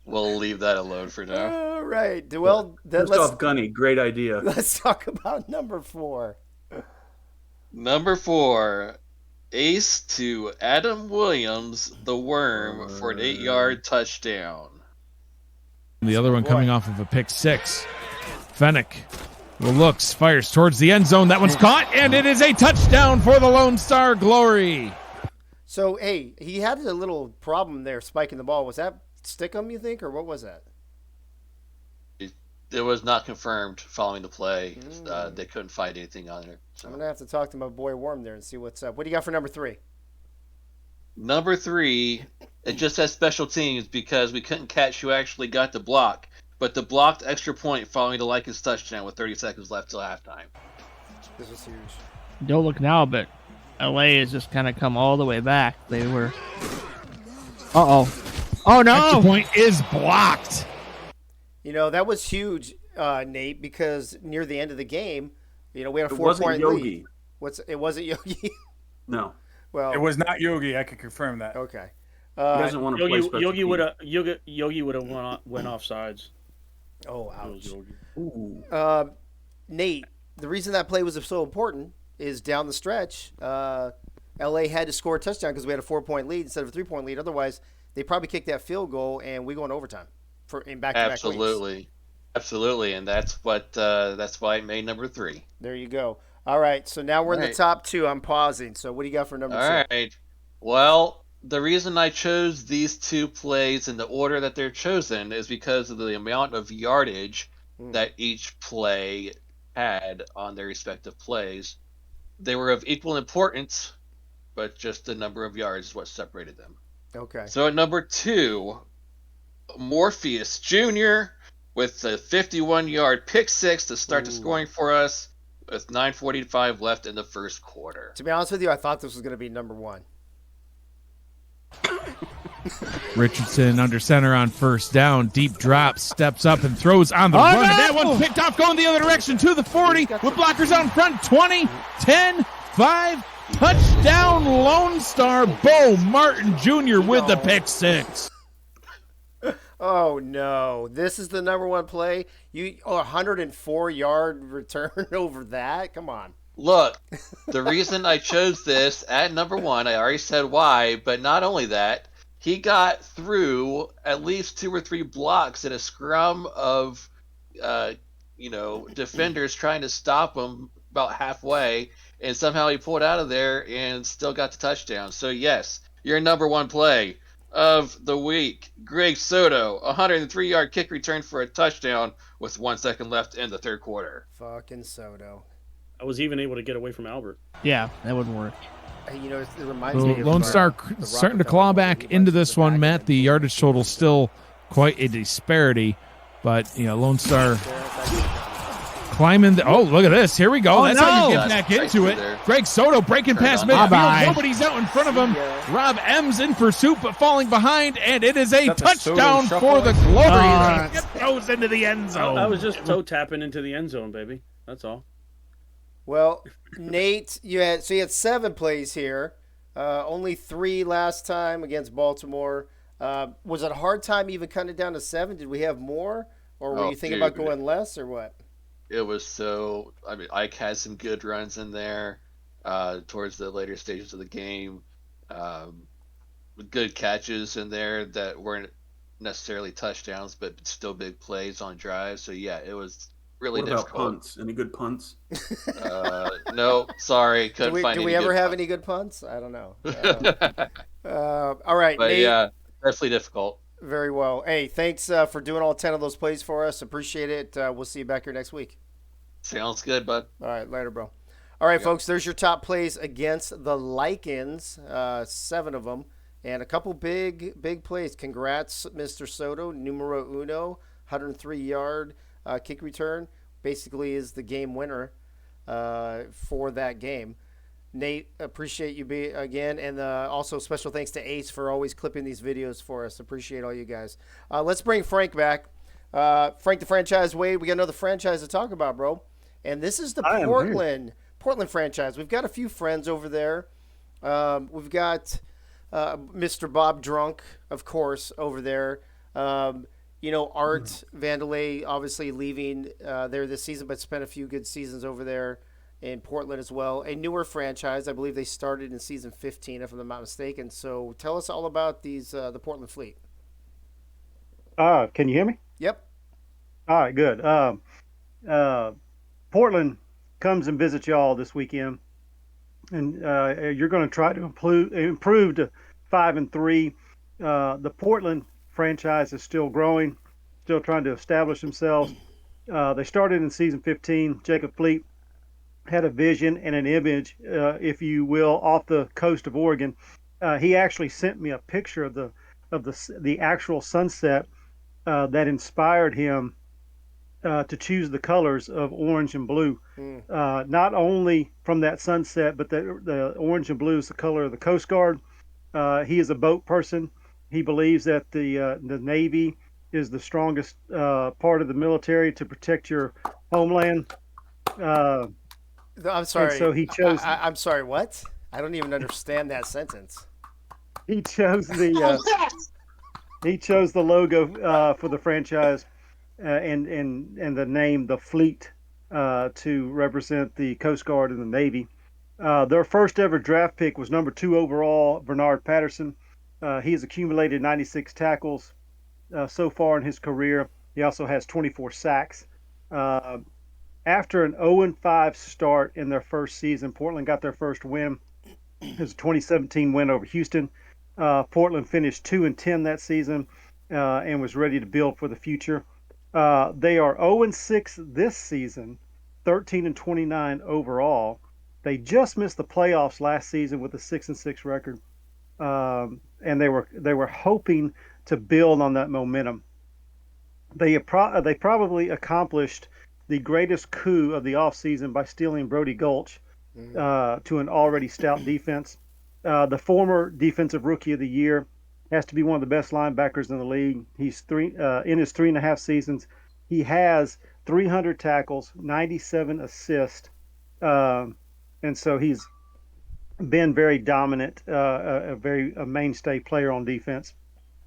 We'll leave that alone for now. All right. Well, let's off Gunny. Great idea. Let's talk about number 4. Number 4, ace to Adam Williams, the Worm, for an 8-yard touchdown. The other one coming off of a pick 6. Fennec looks, fires towards the end zone. That one's caught, and it is a touchdown for the Lone Star Glory. So, hey, he had a little problem there spiking the ball. Was that Stickum, you think, or what was that? It was not confirmed following the play. They couldn't find anything on it. So. I'm going to have to talk to my boy Worm there and see what's up. What do you got for number 3? Number 3, it just has special teams because we couldn't catch who actually got the block, but the blocked extra point following the Likens touchdown with 30 seconds left till halftime. This is huge. Don't look now, but LA has just kind of come all the way back. They were... Oh, no! Extra point is blocked. That was huge, Nate, because near the end of the game, we had a 4-point lead. It wasn't Yogi? No. Well, it was not Yogi. I can confirm that. Okay. He doesn't want to play special Yogi would have went off sides. Oh, ouch. Nate, the reason that play was so important is down the stretch, LA had to score a touchdown because we had a 4-point lead instead of a 3-point lead. Otherwise, they probably kicked that field goal and we go in overtime in back-to-back weeks. Absolutely, and that's why I made number 3. There you go. All right, so now we're in the Right. top 2. I'm pausing. So what do you got for number 2? All right. Well, the reason I chose these 2 plays in the order that they're chosen is because of the amount of yardage that each play had on their respective plays. They were of equal importance, but just the number of yards is what separated them. Okay. So at number 2, Morpheus Jr. with the 51-yard pick six to start the scoring for us with 9:45 left in the first quarter. To be honest with you, I thought this was going to be number 1. Richardson under center on first down. Deep drop, steps up and throws on the run. And that one's picked off going the other direction to the 40 with blockers out in front. 20, 10, 5. Touchdown Lone Star. Bo Martin Jr. with the pick six. Oh no! This is the number 1 play. 104-yard return over that. Come on. Look, the reason I chose this at number 1, I already said why, but not only that, he got through at least 2 or 3 blocks in a scrum of, defenders trying to stop him about halfway, and somehow he pulled out of there and still got the touchdown. So yes, your number 1 play of the week, Greg Soto, 103-yard kick return for a touchdown with 1 second left in the third quarter. Fucking Soto. I was even able to get away from Albert. Yeah, that wouldn't work. It reminds me of Lone Star starting to claw back into this one, Matt. The yardage total still quite a disparity, but Lone Star climbing. Look at this! Here we go. That's how you get back into it. Greg Soto breaking past midfield. Nobody's out in front of him. Rob M's in pursuit, but falling behind, and it is a touchdown for the Glory. It goes into the end zone. I was just toe tapping into the end zone, baby. That's all. Well, Nate, you had 7 plays here, only 3 last time against Baltimore. Was it a hard time even cutting it down to 7? Did we have more, or were you thinking about going less, or what? It was Ike had some good runs in there towards the later stages of the game. Good catches in there that weren't necessarily touchdowns, but still big plays on drives. So yeah, it was really difficult. What about punts? Any good punts? No, sorry, couldn't find any. Do we ever have any good punts? I don't know. All right, but Nate. Yeah, definitely difficult. Very well. Hey, thanks for doing all 10 of those plays for us. Appreciate it. We'll see you back here next week. Sounds good, bud. All right, later, bro. All right, folks, there's your top plays against the Lycans, 7 of them, and a couple big plays. Congrats, Mr. Soto, numero uno, 103-yard kick return. Basically is the game winner for that game. Nate, appreciate you again, and also special thanks to Ace for always clipping these videos for us. Appreciate all you guys. Let's bring Frank back. Frank the Franchise Wade, we got another franchise to talk about, bro. And this is the Portland franchise. We've got a few friends over there. We've got Mr. Bob Drunk, of course, over there. Art Vandelay obviously leaving there this season, but spent a few good seasons over there in Portland as well. A newer franchise. I believe they started in season 15, if I'm not mistaken. So tell us all about the Portland Fleet. Can you hear me? Yep. All right, good. Portland comes and visits y'all this weekend, and you're going to try to improve to 5-3. The Portland franchise is still growing, still trying to establish themselves. They started in season 15. Jacob Fleet had a vision and an image, if you will, off the coast of Oregon. He actually sent me a picture of the actual sunset that inspired him to choose the colors of orange and blue. Not only from that sunset, but the orange and blue is the color of the Coast Guard. He is a boat person. He believes that the Navy is the strongest part of the military to protect your homeland. I'm sorry. So he chose. I'm sorry. What? I don't even understand that sentence. He chose he chose the logo for the franchise and the name, the Fleet, to represent the Coast Guard and the Navy. Their first ever draft pick was number 2 overall, Bernard Patterson. He has accumulated 96 tackles so far in his career. He also has 24 sacks. After an 0-5 start in their first season, Portland got their first win. It was a 2017 win over Houston. Portland finished 2-10 that season and was ready to build for the future. They are 0-6 this season, 13-29 overall. They just missed the playoffs last season with a 6-6 record, and they were hoping to build on that momentum. They probably accomplished the greatest coup of the offseason by stealing Brody Gulch to an already stout defense. The former Defensive Rookie of the Year has to be one of the best linebackers in the league. He's in his 3.5 seasons. He has 300 tackles, 97 assists, and so he's been very dominant, a mainstay player on defense.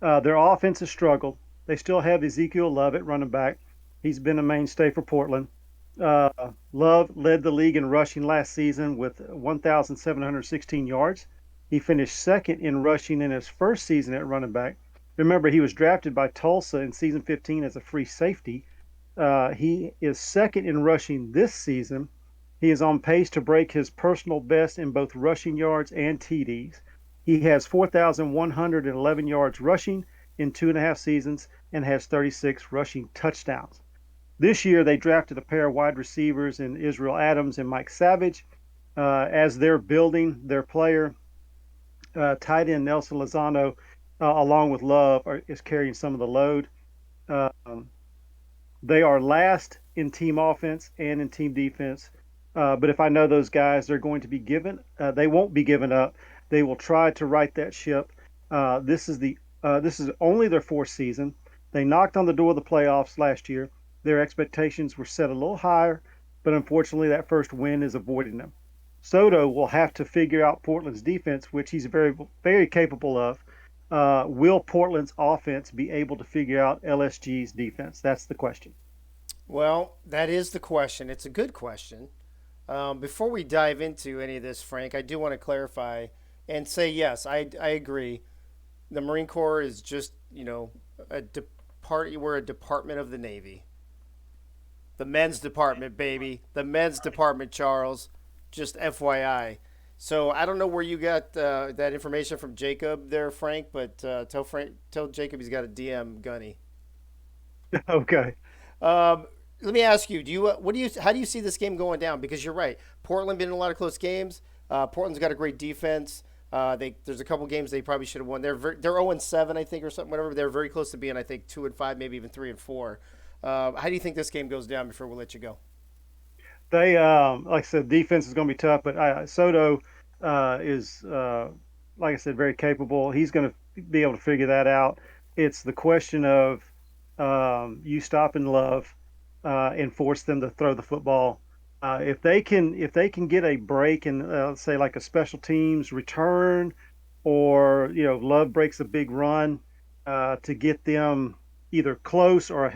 Their offense has struggled. They still have Ezekiel Love at running back. He's been a mainstay for Portland. Love led the league in rushing last season with 1,716 yards. He finished second in rushing in his first season at running back. Remember, he was drafted by Tulsa in season 15 as a free safety. He is second in rushing this season. He is on pace to break his personal best in both rushing yards and TDs. He has 4,111 yards rushing in 2.5 seasons and has 36 rushing touchdowns. This year, they drafted a pair of wide receivers in Israel Adams and Mike Savage. As they're building their player, tight end Nelson Lozano, along with Love, is carrying some of the load. They are last in team offense and in team defense. But if I know those guys, they're going to be they won't be given up. They will try to right that ship. This is only their fourth season. They knocked on the door of the playoffs last year. Their expectations were set a little higher, but unfortunately that first win is avoiding them. Soto will have to figure out Portland's defense, which he's very, very capable of. Will Portland's offense be able to figure out LSG's defense? That's the question. Well, that is the question. It's a good question. Before we dive into any of this, Frank, I do want to clarify and say, yes, I agree. The Marine Corps is just, we're a department of the Navy. The men's department, baby. The men's department, Charles. Just FYI. So I don't know where you got that information from Jacob there, Frank, but tell Jacob he's got a DM Gunny. Okay. Let me ask you, how do you see this game going down? Because you're right. Portland been in a lot of close games. Portland's got a great defense. There's a couple games they probably should have won. They're 0-7, I think, or something, whatever. They're very close to being, I think, 2-5, maybe even 3-4. How do you think this game goes down before we let you go? They, like I said, defense is going to be tough, but Soto is, like I said, very capable. He's going to be able to figure that out. It's the question of you stopping Love and force them to throw the football. If they can get a break and say like a special teams return, or Love breaks a big run to get them either close or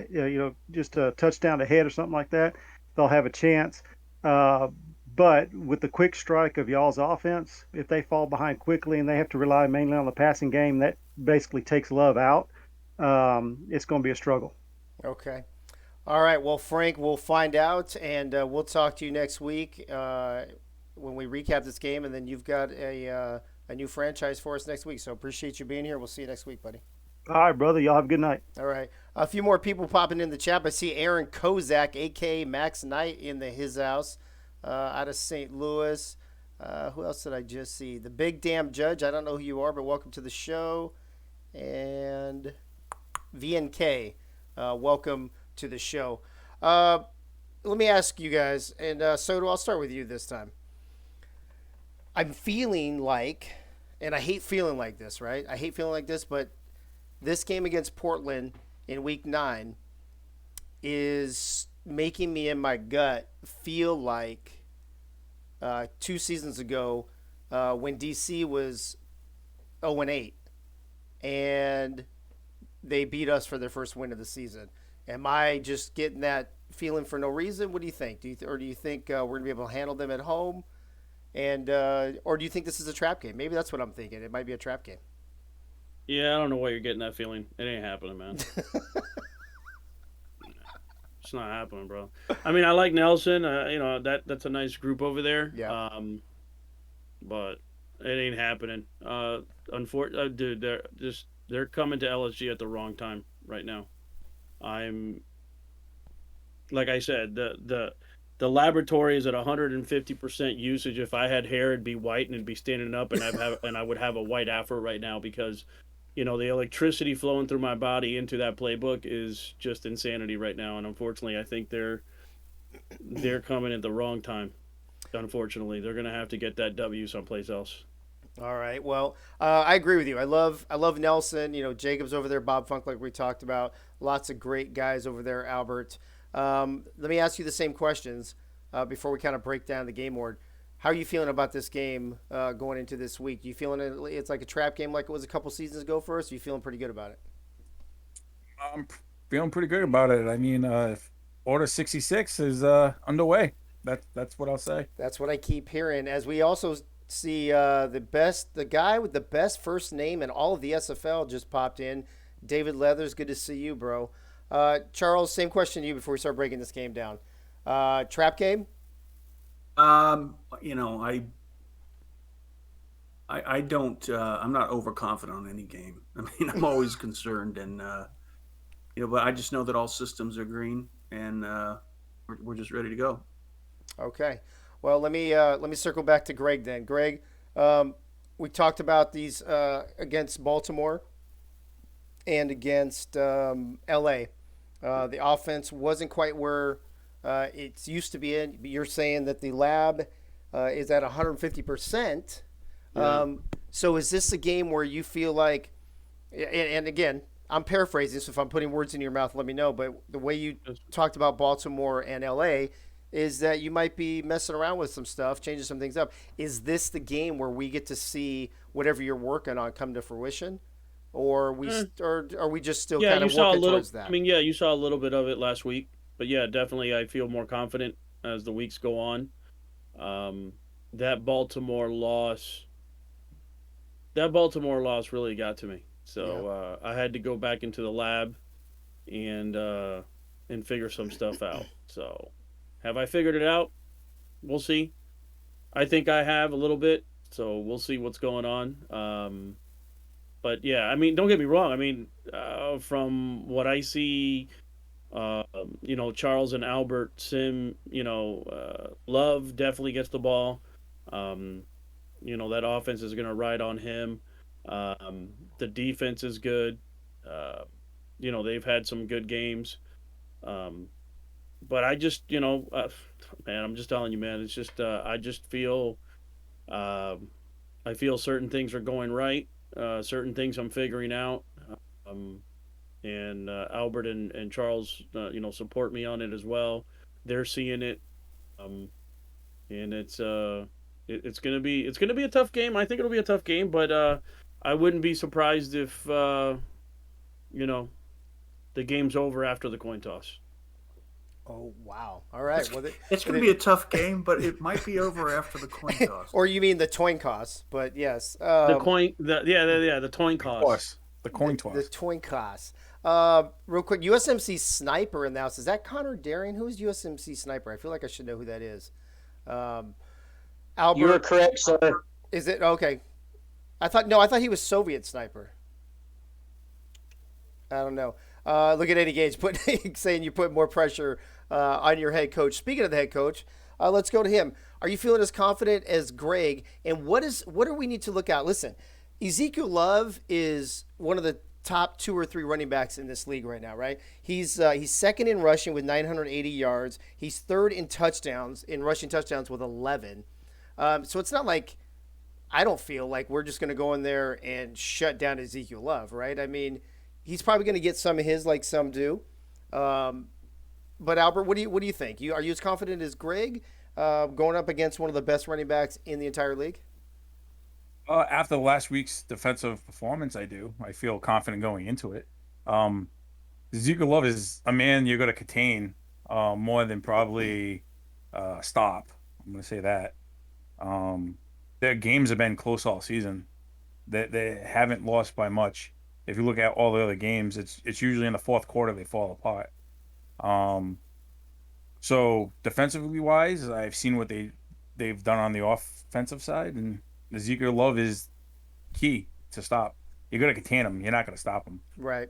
just a touchdown ahead or something like that, they'll have a chance. But with the quick strike of y'all's offense, if they fall behind quickly and they have to rely mainly on the passing game, that basically takes Love out. It's going to be a struggle. Okay. All right. Well, Frank, we'll find out, and we'll talk to you next week when we recap this game, and then you've got a new franchise for us next week. So appreciate you being here. We'll see you next week, buddy. All right, brother. Y'all have a good night. All right. A few more people popping in the chat. I see Aaron Kozak, a.k.a. Max Knight, in his house out of St. Louis. Who else did I just see? The Big Damn Judge. I don't know who you are, but welcome to the show. And VNK, welcome to the show. Let me ask you guys, and Soto, I'll start with you this time. I'm feeling like, and I hate feeling like this, right? I hate feeling like this, but this game against Portland in Week 9 is making me in my gut feel like 2 seasons ago when DC was 0-8 and they beat us for their first win of the season. Am I just getting that feeling for no reason? What do you think? Do you think we're going to be able to handle them at home? And or do you think this is a trap game? Maybe that's what I'm thinking. It might be a trap game. Yeah, I don't know why you're getting that feeling. It ain't happening, man. It's not happening, bro. I mean, I like Nelson. That's a nice group over there. Yeah. But it ain't happening. Unfortunately, dude, they're coming to LSG at the wrong time right now. Like I said, the laboratory is at 150% usage. If I had hair, it'd be white and it'd be standing up, and I would have a white afro right now because, the electricity flowing through my body into that playbook is just insanity right now. And unfortunately, I think they're coming at the wrong time. Unfortunately, they're gonna have to get that W someplace else. All right. Well, I agree with you. I love Nelson. Jacobs over there, Bob Funk, like we talked about. Lots of great guys over there, Albert. Let me ask you the same questions before we kind of break down the game board. How are you feeling about this game going into this week? You feeling it's like a trap game like it was a couple seasons ago for us? Are you feeling pretty good about it? I'm feeling pretty good about it. I mean, Order 66 is underway. That's what I'll say. That's what I keep hearing. As we also see the guy with the best first name in all of the SFL just popped in. David Leathers, good to see you, bro. Charles, same question to you before we start breaking this game down. Trap game? I don't. I'm not overconfident on any game. I mean, I'm always concerned, and but I just know that all systems are green, and we're just ready to go. Okay. Well, let me circle back to Greg then. Greg, we talked about these against Baltimore and against LA. The offense wasn't quite where it's used to be in. You're saying that the lab is at 150%. Yeah. So is this a game where you feel like, and again, I'm paraphrasing, so if I'm putting words in your mouth, let me know. But the way you talked about Baltimore and LA is that you might be messing around with some stuff, changing some things up. Is this the game where we get to see whatever you're working on come to fruition? Or are we just still kind of working towards that? I mean, yeah, you saw a little bit of it last week. But yeah, definitely I feel more confident as the weeks go on. That Baltimore loss really got to me. So I had to go back into the lab and figure some stuff out. So have I figured it out? We'll see. I think I have a little bit. So we'll see what's going on. But yeah, I mean, don't get me wrong. I mean, from what I see, Charles and Albert Sim, Love definitely gets the ball. That offense is going to ride on him. The defense is good. They've had some good games. But I just, man, I'm just telling you, man, it's just, I just feel, I feel certain things are going right. Certain things I'm figuring out. And Albert and Charles, support me on it as well. They're seeing it. And it's gonna be a tough game. I think it'll be a tough game, but I wouldn't be surprised if the game's over after the coin toss. Oh wow! All right, well, it's going to be a tough game, but it might be over after the coin toss. Or you mean the coin toss? But yes, the coin toss. The coin toss. The coin toss. Real quick, USMC sniper in the house. Is that Connor Daring? Who is USMC sniper? I feel like I should know who that is. Albert, you're correct, sir. Is it okay? I thought he was Soviet sniper. I don't know. Look at Eddie Gage saying you put more pressure on your head coach. Speaking of the head coach, let's go to him. Are you feeling as confident as Greg? And what do we need to look at? Listen, Ezekiel Love is one of the top 2 or 3 running backs in this league right now, right? He's second in rushing with 980 yards. He's third in rushing touchdowns with 11. So it's not like, I don't feel like we're just going to go in there and shut down Ezekiel Love, right? I mean, he's probably going to get some of his like some do. But Albert, what do you think? Are you as confident as Greg going up against one of the best running backs in the entire league? After last week's defensive performance, I do. I feel confident going into it. Ezekiel Love is a man you're going to contain more than probably stop. I'm going to say that. Their games have been close all season. They haven't lost by much. If you look at all the other games, it's usually in the fourth quarter they fall apart. So defensively wise, I've seen what they've done on the offensive side, and Ezekiel Love is key to stop. You're gonna contain him. You're not gonna stop him. Right.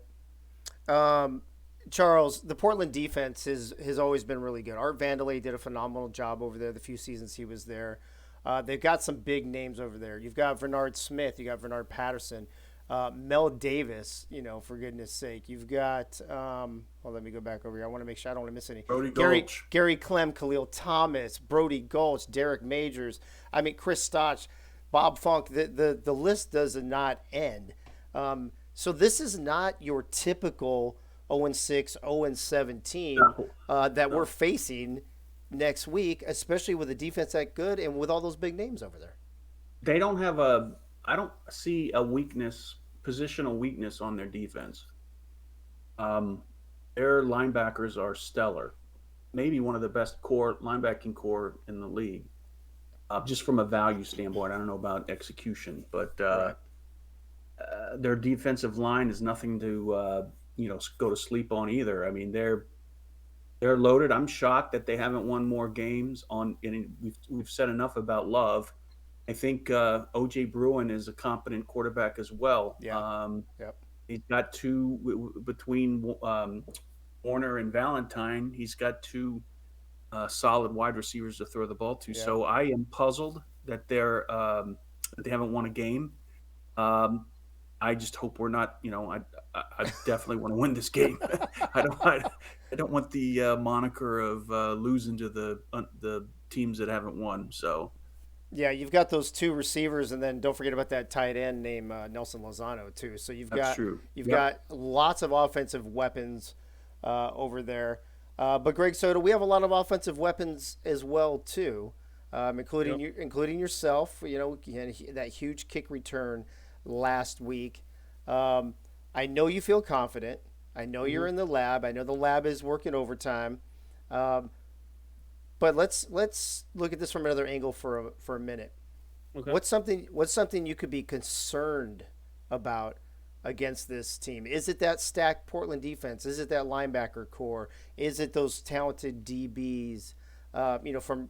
Charles, the Portland defense has always been really good. Art Vandelay did a phenomenal job over there the few seasons he was there. They've got some big names over there. You've got Bernard Smith. You got Bernard Patterson. Mel Davis, for goodness sake. You've got, let me go back over here. I want to make sure I don't want to miss any. Brody Gulch. Gary Clem, Khalil Thomas, Brody Gulch, Derek Majors. Chris Stotch, Bob Funk. The list does not end. So this is not your typical 0-6, 0-17 that we're facing next week, especially with a defense that good and with all those big names over there. They don't have I don't see a positional weakness on their defense. Their linebackers are stellar. Maybe one of the best linebacking core in the league. Just from a value standpoint, I don't know about execution, but their defensive line is nothing to go to sleep on either. I mean, they're loaded. I'm shocked that they haven't won more games we've said enough about Love. I think O.J. Bruin is a competent quarterback as well. Yeah. He's got two between Warner and Valentine. He's got two solid wide receivers to throw the ball to. Yeah. So I am puzzled that that they haven't won a game. I just hope we're not. I definitely want to win this game. I don't want the moniker of losing to the teams that haven't won. So. Yeah, you've got those two receivers, and then don't forget about that tight end named Nelson Lozano too. So you've got lots of offensive weapons over there. But Greg Soto, we have a lot of offensive weapons as well too, including yourself. That huge kick return last week. I know you feel confident. I know you're in the lab. I know the lab is working overtime. But let's look at this from another angle for a minute. Okay. What's something you could be concerned about against this team? Is it that stacked Portland defense? Is it that linebacker core? Is it those talented DBs?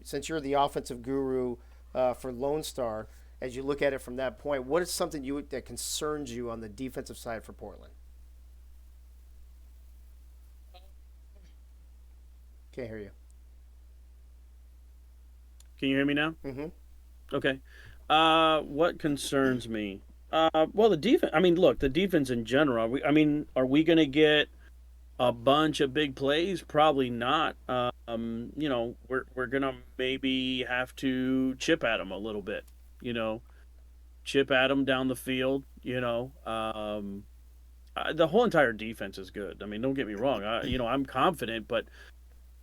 Since you're the offensive guru for Lone Star, as you look at it from that point, what is something that concerns you on the defensive side for Portland? Can't hear you. Can you hear me now? Mm-hmm. Okay. What concerns me? Well, the defense. I mean, look, the defense in general. Are we going to get a bunch of big plays? Probably not. We're going to maybe have to chip at them a little bit. Chip at them down the field. The whole entire defense is good. I mean, don't get me wrong. I'm confident, but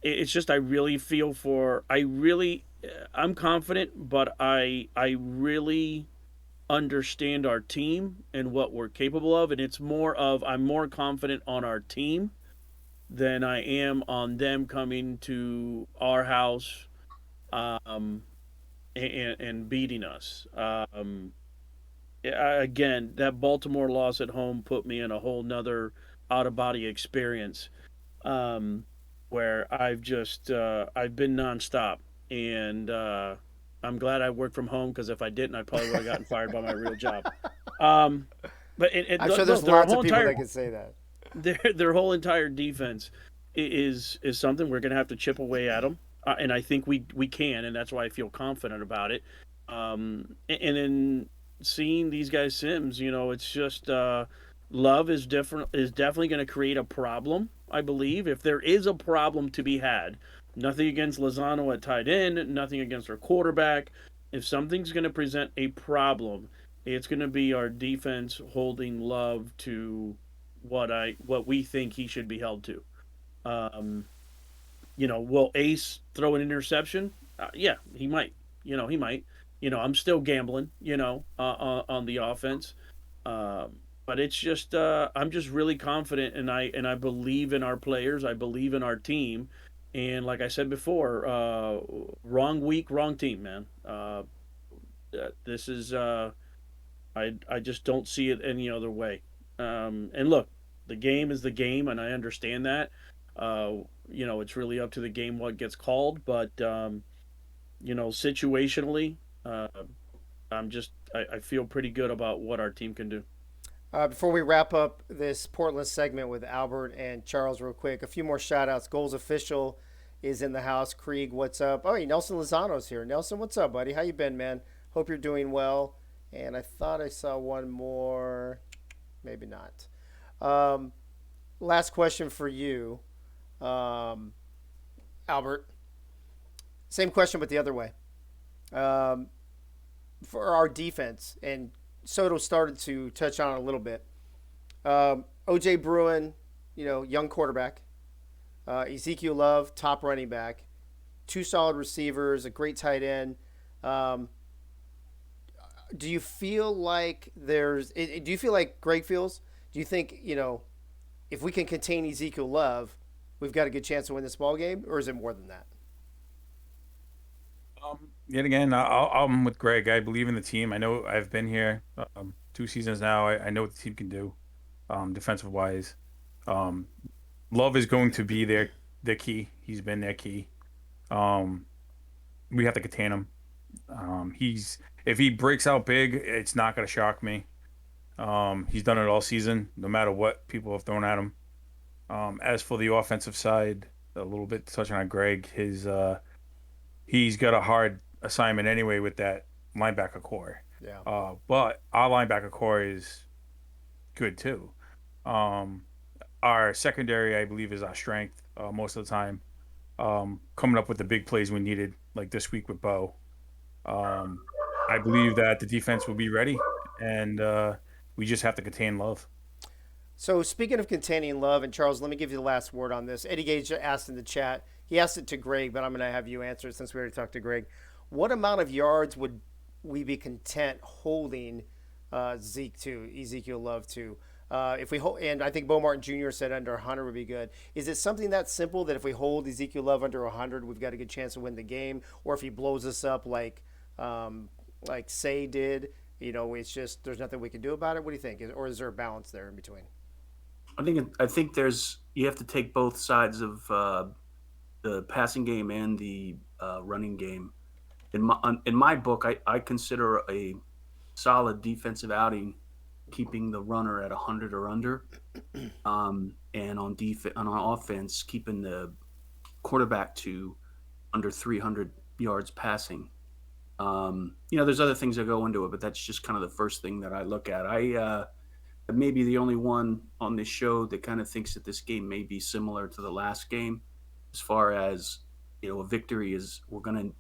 it's just I'm confident, but I really understand our team and what we're capable of, and it's more of I'm more confident on our team than I am on them coming to our house and beating us. Again, that Baltimore loss at home put me in a whole nother out-of-body experience where I've been nonstop. And I'm glad I work from home, because if I didn't, I probably would have gotten fired by my real job. But I'm sure there's lots of people that can say that. Their whole entire defense is something we're going to have to chip away at them, and I think we can, and that's why I feel confident about it. And in seeing these guys Sims, it's just Love is definitely going to create a problem. I believe if there is a problem to be had. Nothing against Lozano at tight end, nothing against our quarterback. If something's going to present a problem, it's going to be our defense holding Love to what we think he should be held to. Will Ace throw an interception? Yeah, he might. He might. I'm still gambling, on the offense. But it's just I'm just really confident, and I believe in our players. I believe in our team. And like I said before, wrong week, wrong team, man. This is I just don't see it any other way. And look, the game is the game, and I understand that. It's really up to the game what gets called, but situationally, I feel pretty good about what our team can do. Before we wrap up this Portland segment with Albert and Charles real quick, a few more shout-outs. Goals Official is in the house. Krieg, what's up? Oh, hey, Nelson Lozano's here. Nelson, what's up, buddy? How you been, man? Hope you're doing well. And I thought I saw one more. Maybe not. Last question for you, Albert. Same question, but the other way. For our defense, and Soto started to touch on it a little bit. O.J. Bruin, young quarterback. Ezekiel Love, top running back. 2 solid receivers, a great tight end. Do you feel like do you feel like Greg feels? Do you think, if we can contain Ezekiel Love, we've got a good chance to win this ball game, or is it more than that? Yet again, I'm with Greg. I believe in the team. I know I've been here 2 seasons now. I know what the team can do, defensive wise. Love is going to be their key. He's been their key. We have to contain him. If he breaks out big, it's not going to shock me. He's done it all season, no matter what people have thrown at him. As for the offensive side, a little bit touching on Greg, he's got a hard assignment anyway with that linebacker core. Yeah. But our linebacker core is good too. Our secondary, I believe, is our strength most of the time. Coming up with the big plays we needed, like this week with Bo. I believe that the defense will be ready, and we just have to contain Love. So speaking of containing Love, and Charles, let me give you the last word on this. Eddie Gage asked in the chat. He asked it to Greg, but I'm going to have you answer it since we already talked to Greg. What amount of yards would we be content holding Ezekiel Love to? If we hold, and I think Bo Martin Jr. said under 100 would be good. Is it something that simple that if we hold Ezekiel Love under 100, we've got a good chance to win the game? Or if he blows us up like Say did, it's just there's nothing we can do about it? What do you think? Or is there a balance there in between? I think you have to take both sides of the passing game and the running game. In my book, I consider a solid defensive outing keeping the runner at 100 or under, and on offense keeping the quarterback to under 300 yards passing. There's other things that go into it, but that's just kind of the first thing that I look at. I may be the only one on this show that kind of thinks that this game may be similar to the last game, as far as a victory is. We're going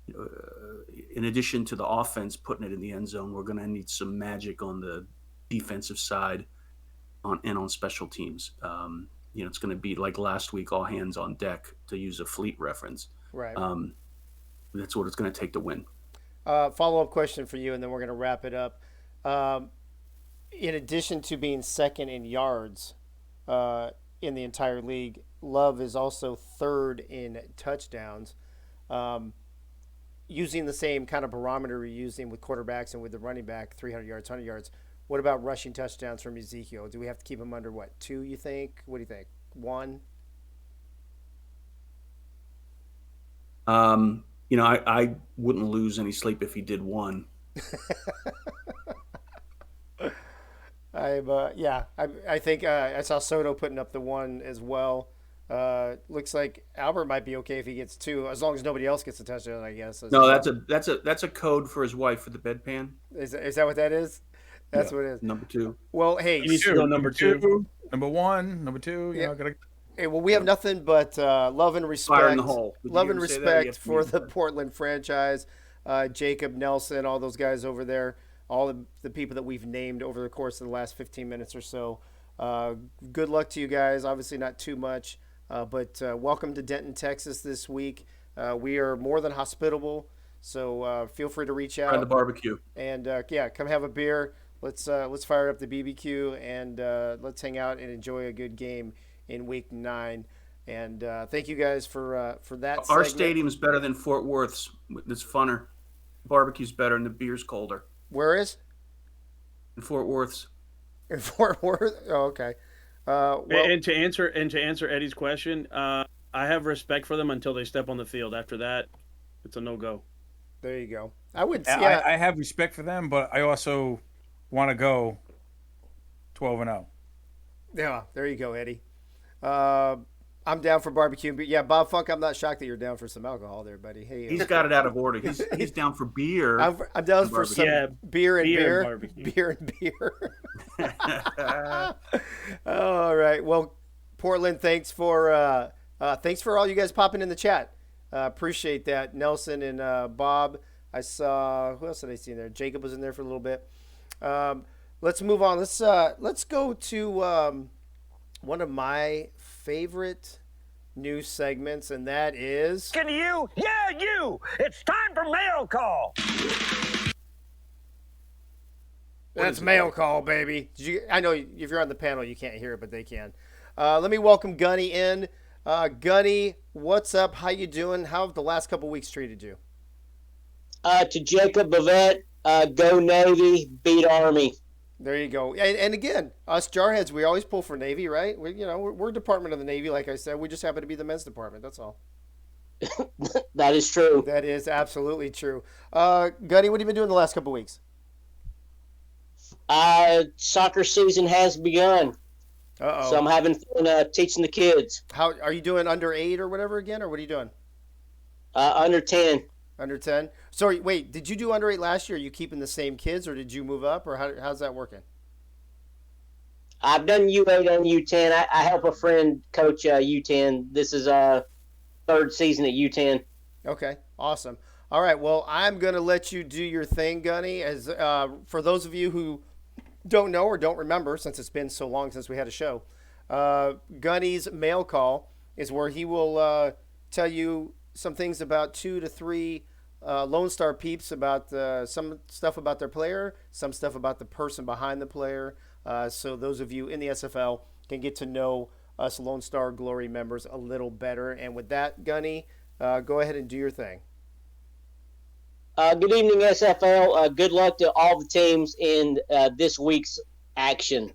to, in addition to the offense putting it in the end zone, we're going to need some magic on the defensive side, on special teams. It's going to be like last week, all hands on deck, to use a Fleet reference. Right. That's what it's going to take to win. Follow-up question for you, and then we're going to wrap it up. In addition to being second in yards in the entire league, Love is also third in touchdowns. Using the same kind of barometer we're using with quarterbacks and with the running back, 300 yards, 100 yards. What about rushing touchdowns from Ezekiel? Do we have to keep him under, 2, you think? What do you think? 1? I wouldn't lose any sleep if he did 1. I think I saw Soto putting up the 1 as well. Looks like Albert might be okay if he gets 2, as long as nobody else gets a touchdown, I guess. No, that's a code for his wife for the bedpan. Is that what that is? That's what it is. Number 2. Well, hey, you need to go number 2. Number 1, number 2. Hey, well, we have nothing but love and respect. Fire in the hole. Love and respect for the Portland franchise. Jacob, Nelson, all those guys over there, all the people that we've named over the course of the last 15 minutes or so. Good luck to you guys. Obviously not too much, but welcome to Denton, Texas this week. We are more than hospitable, so feel free to reach out. Try the barbecue. And, come have a beer. Let's fire up the BBQ, and let's hang out and enjoy a good game in week 9. And thank you guys for that. Our segment. stadium's better than Fort Worth's. It's funner. Barbecue's better and the beer's colder. Where is? In Fort Worth's. In Fort Worth? Oh, okay. And to answer Eddie's question, I have respect for them until they step on the field. After that, it's a no-go. There you go. I would. I have respect for them, but I also want to go 12-0. Yeah, there you go, Eddie. I'm down for barbecue. But yeah, Bob Funk, I'm not shocked that you're down for some alcohol there, buddy. Hey, he's got it out of order. He's down for beer. I'm down for some beer and beer. Beer and beer. All right. Well, Portland, thanks for all you guys popping in the chat. Appreciate that. Nelson and Bob. I saw, who else did I see in there? Jacob was in there for a little bit. Let's move on. Let's go to one of my favorite news segments, and that is... Can you? Yeah, you! It's time for Mail Call! That's Mail Call, baby. I know if you're on the panel, you can't hear it, but they can. Let me welcome Gunny in. Gunny, what's up? How you doing? How have the last couple weeks treated you? To Jacob Bavette, go Navy, beat Army. There you go. And again, us jarheads, we always pull for Navy, right? We're a department of the Navy, like I said. We just happen to be the men's department. That's all. That is true. That is absolutely true. Gunny, what have you been doing the last couple weeks? Soccer season has begun. Uh-oh. So I'm having fun teaching the kids. How are you doing? Under 8 or whatever again, or what are you doing? Under 10. Under 10. Sorry, wait. Did you do under 8 last year? Are you keeping the same kids, or did you move up, or how's that working? I've done U8 and U10. I help a friend coach U10. This is third season at U10. Okay, awesome. All right, well, I'm going to let you do your thing, Gunny. As for those of you who don't know or don't remember, since it's been so long since we had a show, Gunny's Mail Call is where he will tell you some things about 2 to 3 Lone Star peeps, about some stuff about their player, some stuff about the person behind the player, so those of you in the SFL can get to know us Lone Star Glory members a little better. And with that, Gunny, go ahead and do your thing. Good evening, SFL. Good luck to all the teams in this week's action.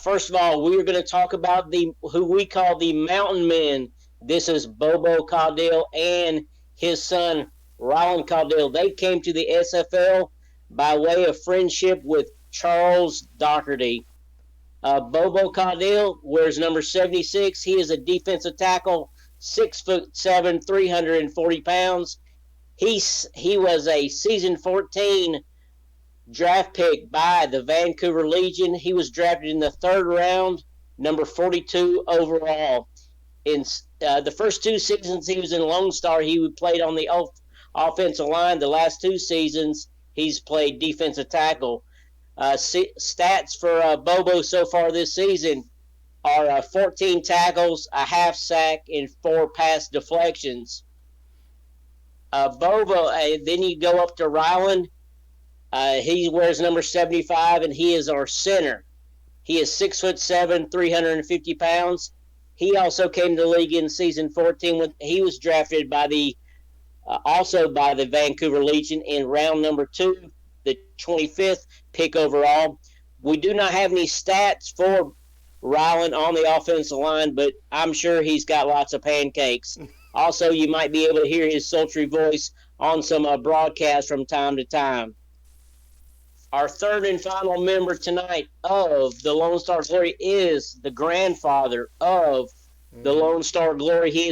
First of all, we are going to talk about who we call the Mountain Men. This is Bobo Caudill and his son, Ryland Caudill. They came to the SFL by way of friendship with Charles Doherty. Bobo Caudill wears number 76. He is a defensive tackle, 6'7", 340 pounds. He was a season 14 draft pick by the Vancouver Legion. He was drafted in the 3rd round, number 42 overall. In the first 2 seasons he was in Lone Star, he played on the offensive line. The last 2 seasons, he's played defensive tackle. Stats for Bobo so far this season are 14 tackles, a half sack, and 4 pass deflections. Bobo, then you go up to Ryland. He wears number 75, and he is our center. He is 6'7", 350 pounds. He also came to the league in season 14 when he was drafted by also by the Vancouver Legion in round number 2, the 25th pick overall. We do not have any stats for Ryland on the offensive line, but I'm sure he's got lots of pancakes. Also, you might be able to hear his sultry voice on some broadcasts from time to time. Our third and final member tonight of the Lone Star Glory is the grandfather of the Lone Star Glory. He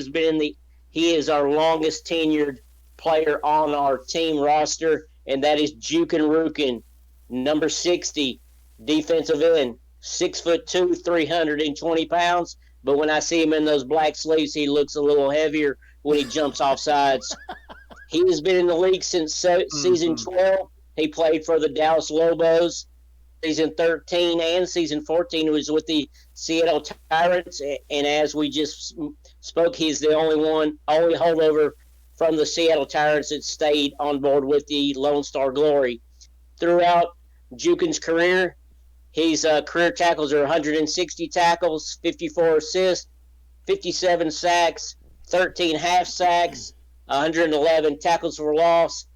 is our longest tenured player on our team roster, and that is Jukin Rukin, number 60, defensive end, 6'2", 320 pounds. But when I see him in those black sleeves, he looks a little heavier when he jumps off sides. He has been in the league since season 12. He played for the Dallas Lobos. Season 13 and season 14 he was with the Seattle Tyrants. And as we just spoke, he's the only holdover from the Seattle Tyrants that stayed on board with the Lone Star Glory. Throughout Jukin's career, his career tackles are 160 tackles, 54 assists, 57 sacks, 13 half sacks, 111 tackles for loss,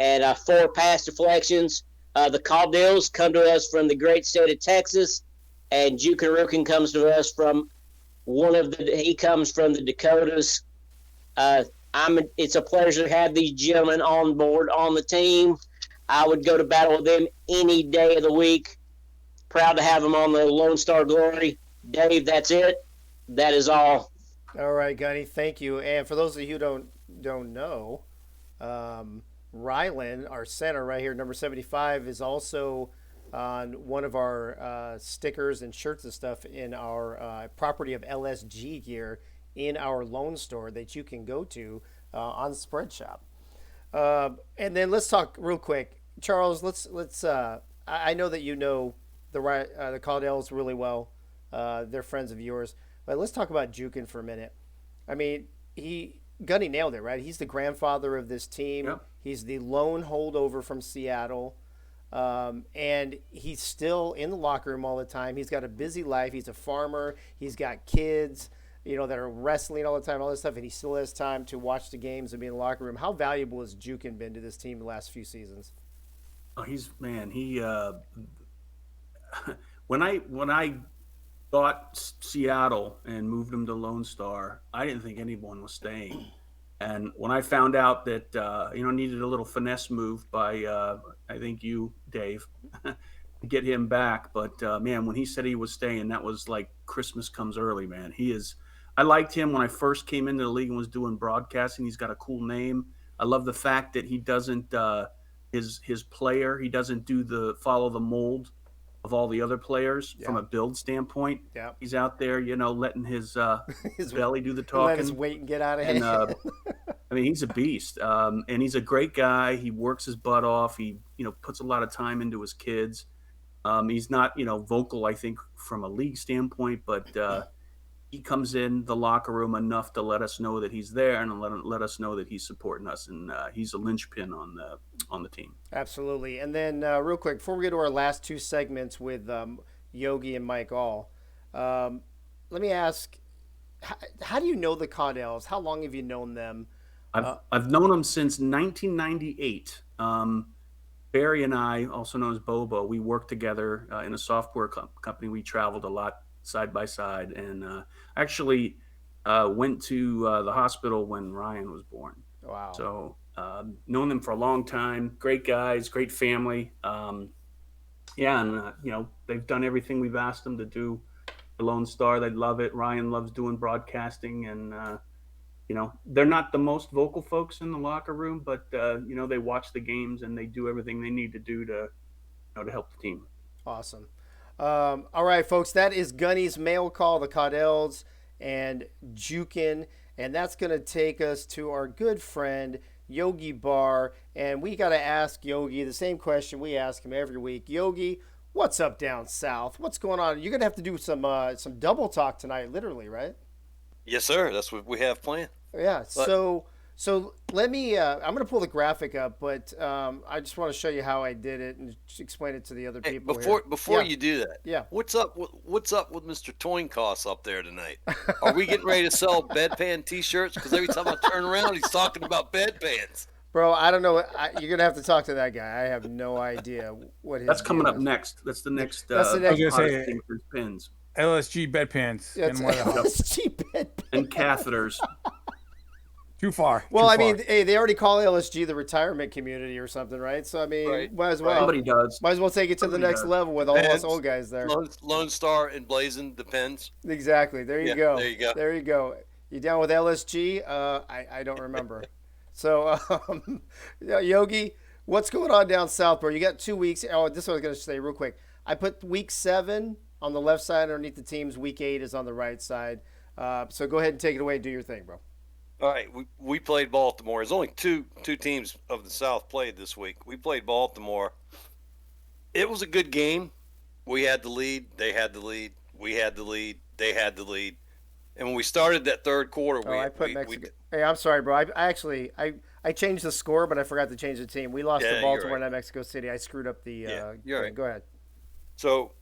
and 4 pass deflections. The Caudills come to us from the great state of Texas. And Jukin comes to us from he comes from the Dakotas. It's a pleasure to have these gentlemen on board on the team. I would go to battle with them any day of the week. Proud to have them on the Lone Star Glory. Dave, that's it. That is all. All right, Gunny, thank you. And for those of you who don't know, Rylan, our center right here, number 75, is also on one of our stickers and shirts and stuff in our property of LSG gear in our Lone Store that you can go to on Spread Shop. And then let's talk real quick, Charles. Let's. I know that you know the Caudells really well. They're friends of yours, but let's talk about Jukin for a minute. I mean, Gunny nailed it, right? He's the grandfather of this team. Yep. He's the lone holdover from Seattle. And he's still in the locker room all the time. He's got a busy life. He's a farmer. He's got kids, that are wrestling all the time, all this stuff, and he still has time to watch the games and be in the locker room. How valuable has Jukin been to this team the last few seasons? Oh, when I bought Seattle and moved him to Lone Star, I didn't think anyone was staying. And when I found out that, needed a little finesse move by, I think you, Dave, to get him back. But, man, when he said he was staying, that was like Christmas comes early, man. I liked him when I first came into the league and was doing broadcasting. He's got a cool name. I love the fact that he doesn't, his player, he doesn't follow the mold of all the other players from a build standpoint. Yeah. He's out there, letting his belly do the talking. Let his weight and get out of hand. I mean, he's a beast, and he's a great guy. He works his butt off. He, puts a lot of time into his kids. He's not, vocal, I think, from a league standpoint, but he comes in the locker room enough to let us know that he's there and let us know that he's supporting us, and he's a linchpin on the team. Absolutely. And then real quick, before we get to our last two segments with Yogi and Mike All, let me ask, how do you know the Caudells? How long have you known them? I've known them since 1998. Barry and I, also known as Bobo, we worked together in a software company. We traveled a lot side by side, and actually went to the hospital when Ryan was born. Wow. So known them for a long time. Great guys, great family. And they've done everything we've asked them to do. The Lone Star, they love it. Ryan loves doing broadcasting, and they're not the most vocal folks in the locker room, but they watch the games and they do everything they need to do to help the team. Awesome. All right, folks, that is Gunny's mail call, the Caudells and Jukin, and that's going to take us to our good friend Yogi Barr, and we got to ask Yogi the same question we ask him every week. Yogi, what's up down south? What's going on? You're going to have to do some double talk tonight, literally, right? Yes, sir. That's what we have planned. Yeah. So let me. I'm going to pull the graphic up, but I just want to show you how I did it and explain it to the other people. Before you do that, yeah. What's up with Mr. Toyncoss up there tonight? Are we getting ready to sell bedpan T-shirts? Because every time I turn around, he's talking about bedpans. Bro, I don't know. You're gonna have to talk to that guy. I have no idea what his. That's coming up next. That's the next. That's the next. I was gonna say pins. LSG bedpans. That's LSG bedpans. And catheters. Too far. Well, Too I mean, far. hey, they already call LSG the retirement community or something, right? So I mean, might as well. Somebody does. Might as well take it to the next level with all us old guys there. Lone Star and Blazing depends. Exactly. There you go. There you go. There you go. You down with LSG? I don't remember. So, Yogi, what's going on down south, bro? You got 2 weeks. Oh, this is what I was going to say real quick. I put week 7 on the left side underneath the teams. Week 8 is on the right side. So go ahead and take it away. Do your thing, bro. All right, we played Baltimore. There's only two teams of the South played this week. We played Baltimore. It was a good game. We had the lead. They had the lead. We had the lead. They had the lead. And when we started that third quarter, Mexico. Hey, I'm sorry, bro. I changed the score, but I forgot to change the team. We lost to Baltimore and Mexico City. I screwed up the. You're right. Go ahead. So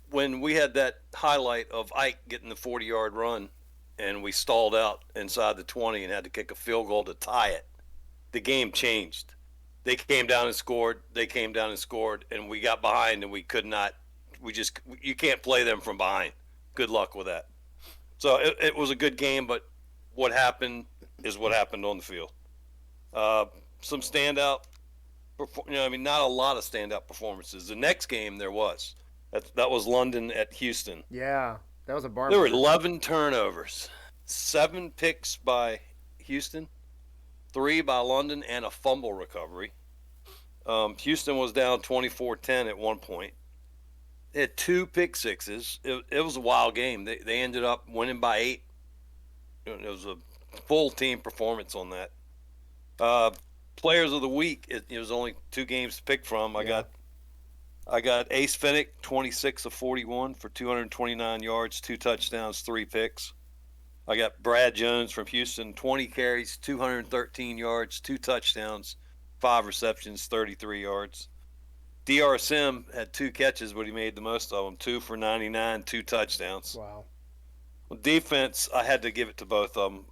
when we had that highlight of Ike getting the 40-yard run, and we stalled out inside the 20 and had to kick a field goal to tie it, the game changed. They came down and scored. And we got behind, and we could not you can't play them from behind. Good luck with that. So it was a good game, but what happened is what happened on the field. Some standout, not a lot of standout performances. The next game there was. That was London at Houston. Yeah, that was a barn. There were 11 turnovers, 7 picks by Houston, 3 by London, and a fumble recovery. Houston was down 24-10 at one point. They had 2 pick sixes. It was a wild game. They ended up winning by 8. It was a full team performance on that. Players of the week. It was only 2 games to pick from. I got Ace Finnick, 26 of 41 for 229 yards, 2 touchdowns, 3 picks. I got Brad Jones from Houston, 20 carries, 213 yards, 2 touchdowns, 5 receptions, 33 yards. DR Sim had 2 catches, but he made the most of them. 2 for 99, 2 touchdowns. Wow. Defense, I had to give it to both of them.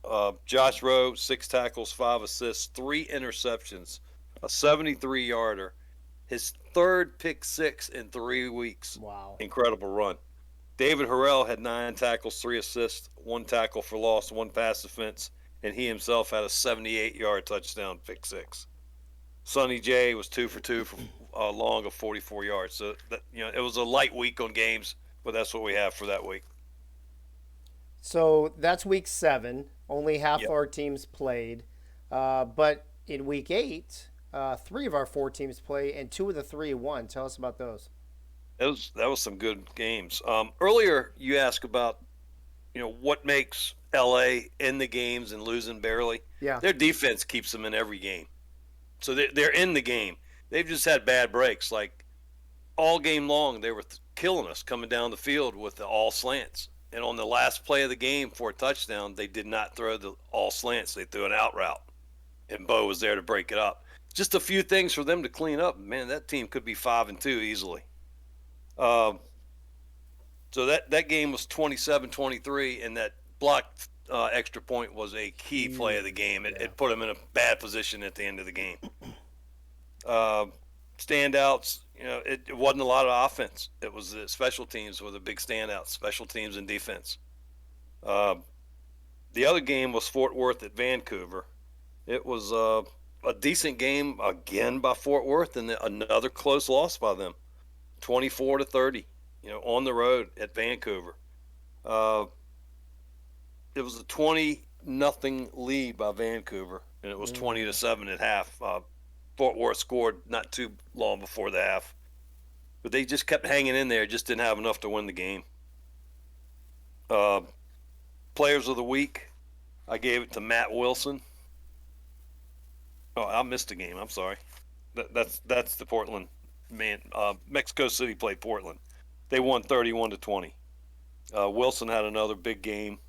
Josh Rowe, 6 tackles, 5 assists, 3 interceptions, a 73-yarder. His 3rd pick 6 in 3 weeks. Wow. Incredible run. David Harrell had 9 tackles, 3 assists, 1 tackle for loss, 1 pass defense, and he himself had a 78-yard touchdown pick 6. Sonny J was 2 for 2 for long of 44 yards. So it was a light week on games, but that's what we have for that week. So that's week 7. Only half our teams played, but in week 8, 3 of our 4 teams play, and 2 of the 3 won. Tell us about those. That was some good games. Earlier, you asked about what makes LA in the games and losing barely. Yeah, their defense keeps them in every game, so they're in the game. They've just had bad breaks. Like all game long, they were killing us coming down the field with the all slants. And on the last play of the game for a touchdown, they did not throw the all slants. They threw an out route, and Bo was there to break it up. Just a few things for them to clean up. Man, that team could be 5-2 easily. So that game was 27-23, and that blocked extra point was a key play of the game. It put them in a bad position at the end of the game. Standouts, it wasn't a lot of offense. It was the special teams were the big standouts, special teams and defense. The other game was Fort Worth at Vancouver. It was a decent game again by Fort Worth, and another close loss by them, 24-30. On the road at Vancouver. It was a 20-0 lead by Vancouver, and it was 20-7 at half. Fort Worth scored not too long before the half, but they just kept hanging in there. Just didn't have enough to win the game. Players of the week, I gave it to Matt Wilson. Oh, I missed a game. I'm sorry. That's the Portland man. Mexico City played Portland. They won 31-20. Wilson had another big game.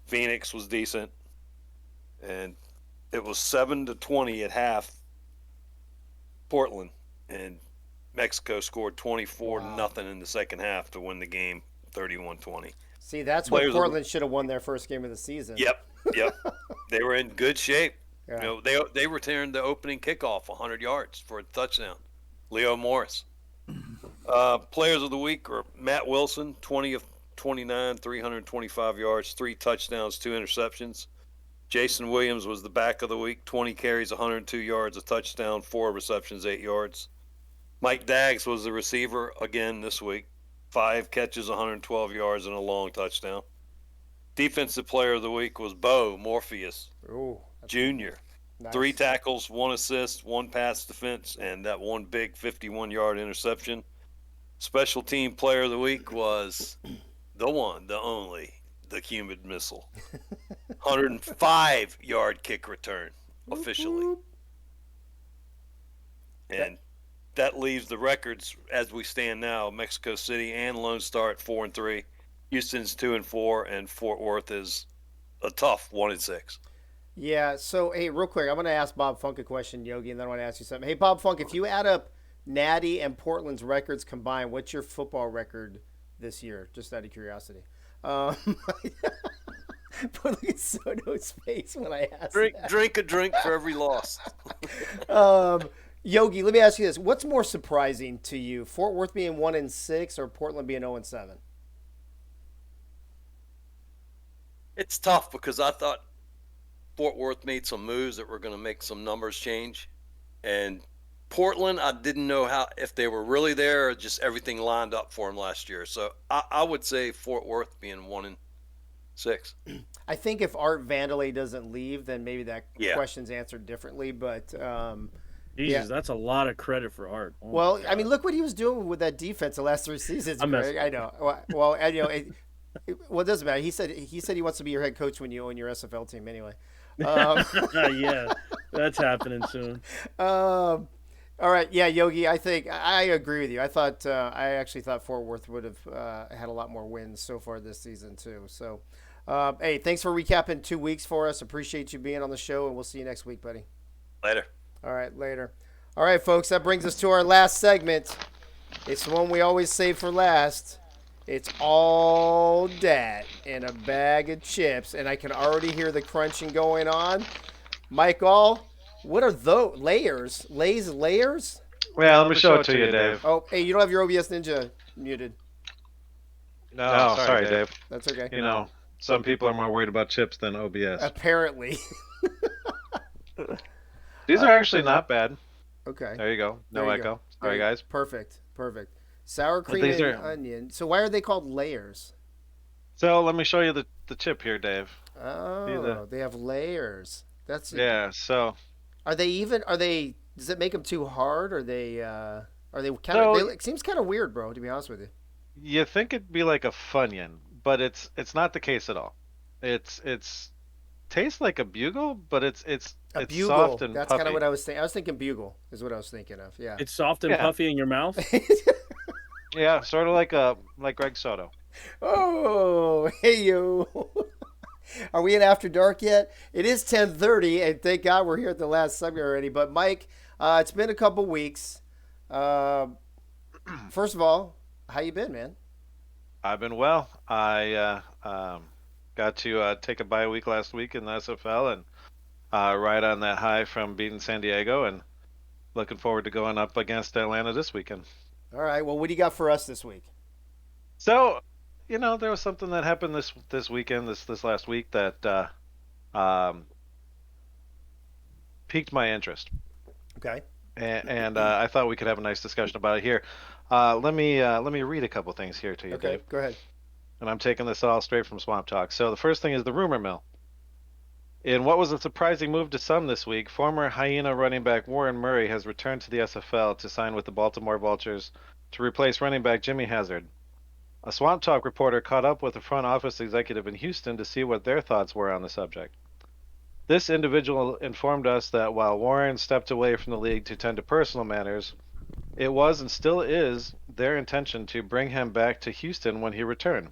Phoenix was decent, and it was 7-20 at half. Portland, and Mexico scored 24-0 in the second half to win the game, 31-20. See, that's what Portland should have won their first game of the season. Yep. They were in good shape. Yeah. They returned the opening kickoff 100 yards for a touchdown. Leo Morris. Players of the week are Matt Wilson, 20 of 29, 325 yards, 3 touchdowns, 2 interceptions. Jason Williams was the back of the week, 20 carries, 102 yards, a touchdown, 4 receptions, 8 yards. Mike Daggs was the receiver again this week, 5 catches, 112 yards, and a long touchdown. Defensive player of the week was Bo Morpheus Jr. Nice. 3 tackles, 1 assist, 1 pass defense, and that 1 big 51-yard interception. Special team player of the week was the one, the only, the Humid Missile. 105-yard kick return officially. And that leaves the records as we stand now. Mexico City and Lone Star at 4-3. Houston's 2-4, and Fort Worth is a tough 1-6. Yeah. So hey, real quick, I'm going to ask Bob Funk a question, Yogi, and then I want to ask you something. Hey, Bob Funk, if you add up Natty and Portland's records combined, what's your football record this year? Just out of curiosity. But look at Soto's face when I asked Drink a drink for every loss. Yogi, let me ask you this: what's more surprising to you, Fort Worth being 1-6 or Portland being 0-7? It's tough because I thought Fort Worth made some moves that were going to make some numbers change, and Portland, I didn't know if they were really there or just everything lined up for them last year. So I would say Fort Worth being 1-6. I think if Art Vandelay doesn't leave, then maybe that question's answered differently. But Jesus, that's a lot of credit for Art. Oh well, I mean, look what he was doing with that defense the last 3 seasons. Greg. I know. Well, and it doesn't matter. He said he wants to be your head coach when you own your SFL team anyway. Yeah, that's happening soon. All right, yeah, Yogi, I think I agree with you. I actually thought Fort Worth would have had a lot more wins so far this season too. So, hey, thanks for recapping 2 weeks for us. Appreciate you being on the show, and we'll see you next week, buddy. Later. All right, later. All right, folks, that brings us to our last segment. It's the one we always save for last. It's all dat in a bag of chips, and I can already hear the crunching going on. Michael, what are those? Layers? Layers? Well, let me show it to you, Dave. Oh, hey, you don't have your OBS Ninja muted. No, sorry, Dave. That's okay. You know, some people are more worried about chips than OBS. Apparently. These are actually not bad. Okay. There you go. No echo. Sorry, guys. Perfect. Sour cream and onion. So why are they called layers? So let me show you the chip here, Dave. Oh, they have layers. That's So are they even? Does it make them too hard? Or are they kind of? It seems kind of weird, bro. To be honest with you. You think it'd be like a Funyun, but it's not the case at all. It's tastes like a bugle, but it's bugle. Soft and That's puffy. Kind of what I was thinking. I was thinking bugle is what I was thinking of. Yeah. It's soft and puffy in your mouth. Yeah, sort of like Greg Soto. Oh, hey yo. Are we in After Dark yet? It is 10:30, and thank God we're here at the last segment already. But Mike, it's been a couple weeks. First of all, how you been, man? I've been well. I got to take a bye week last week in the SFL and ride on that high from beating San Diego, and looking forward to going up against Atlanta this weekend. All right. Well, what do you got for us this week? So, there was something that happened this weekend, this last week that piqued my interest. Okay. And I thought we could have a nice discussion about it here. Let me read a couple things here to you, okay, Dave. Go ahead. And I'm taking this all straight from Swamp Talk. So the first thing is the rumor mill. In what was a surprising move to some this week, former Hyena running back Warren Murray has returned to the SFL to sign with the Baltimore Vultures to replace running back Jimmy Hazard. A Swamp Talk reporter caught up with a front office executive in Houston to see what their thoughts were on the subject. This individual informed us that while Warren stepped away from the league to tend to personal matters, it was and still is their intention to bring him back to Houston when he returned.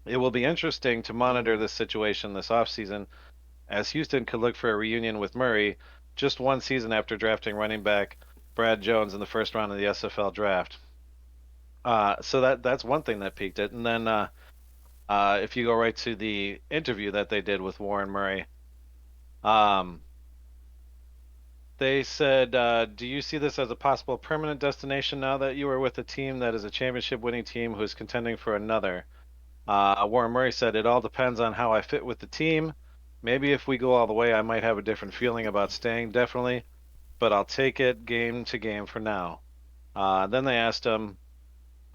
It will be interesting to monitor this situation this offseason, as Houston could look for a reunion with Murray just one season after drafting running back Brad Jones in the first round of the SFL draft. So that's one thing that piqued it. And then if you go right to the interview that they did with Warren Murray, they said, do you see this as a possible permanent destination now that you are with a team that is a championship winning team who is contending for another? Warren Murray said, it all depends on how I fit with the team. Maybe if we go all the way, I might have a different feeling about staying, definitely. But I'll take it game to game for now. Then they asked him,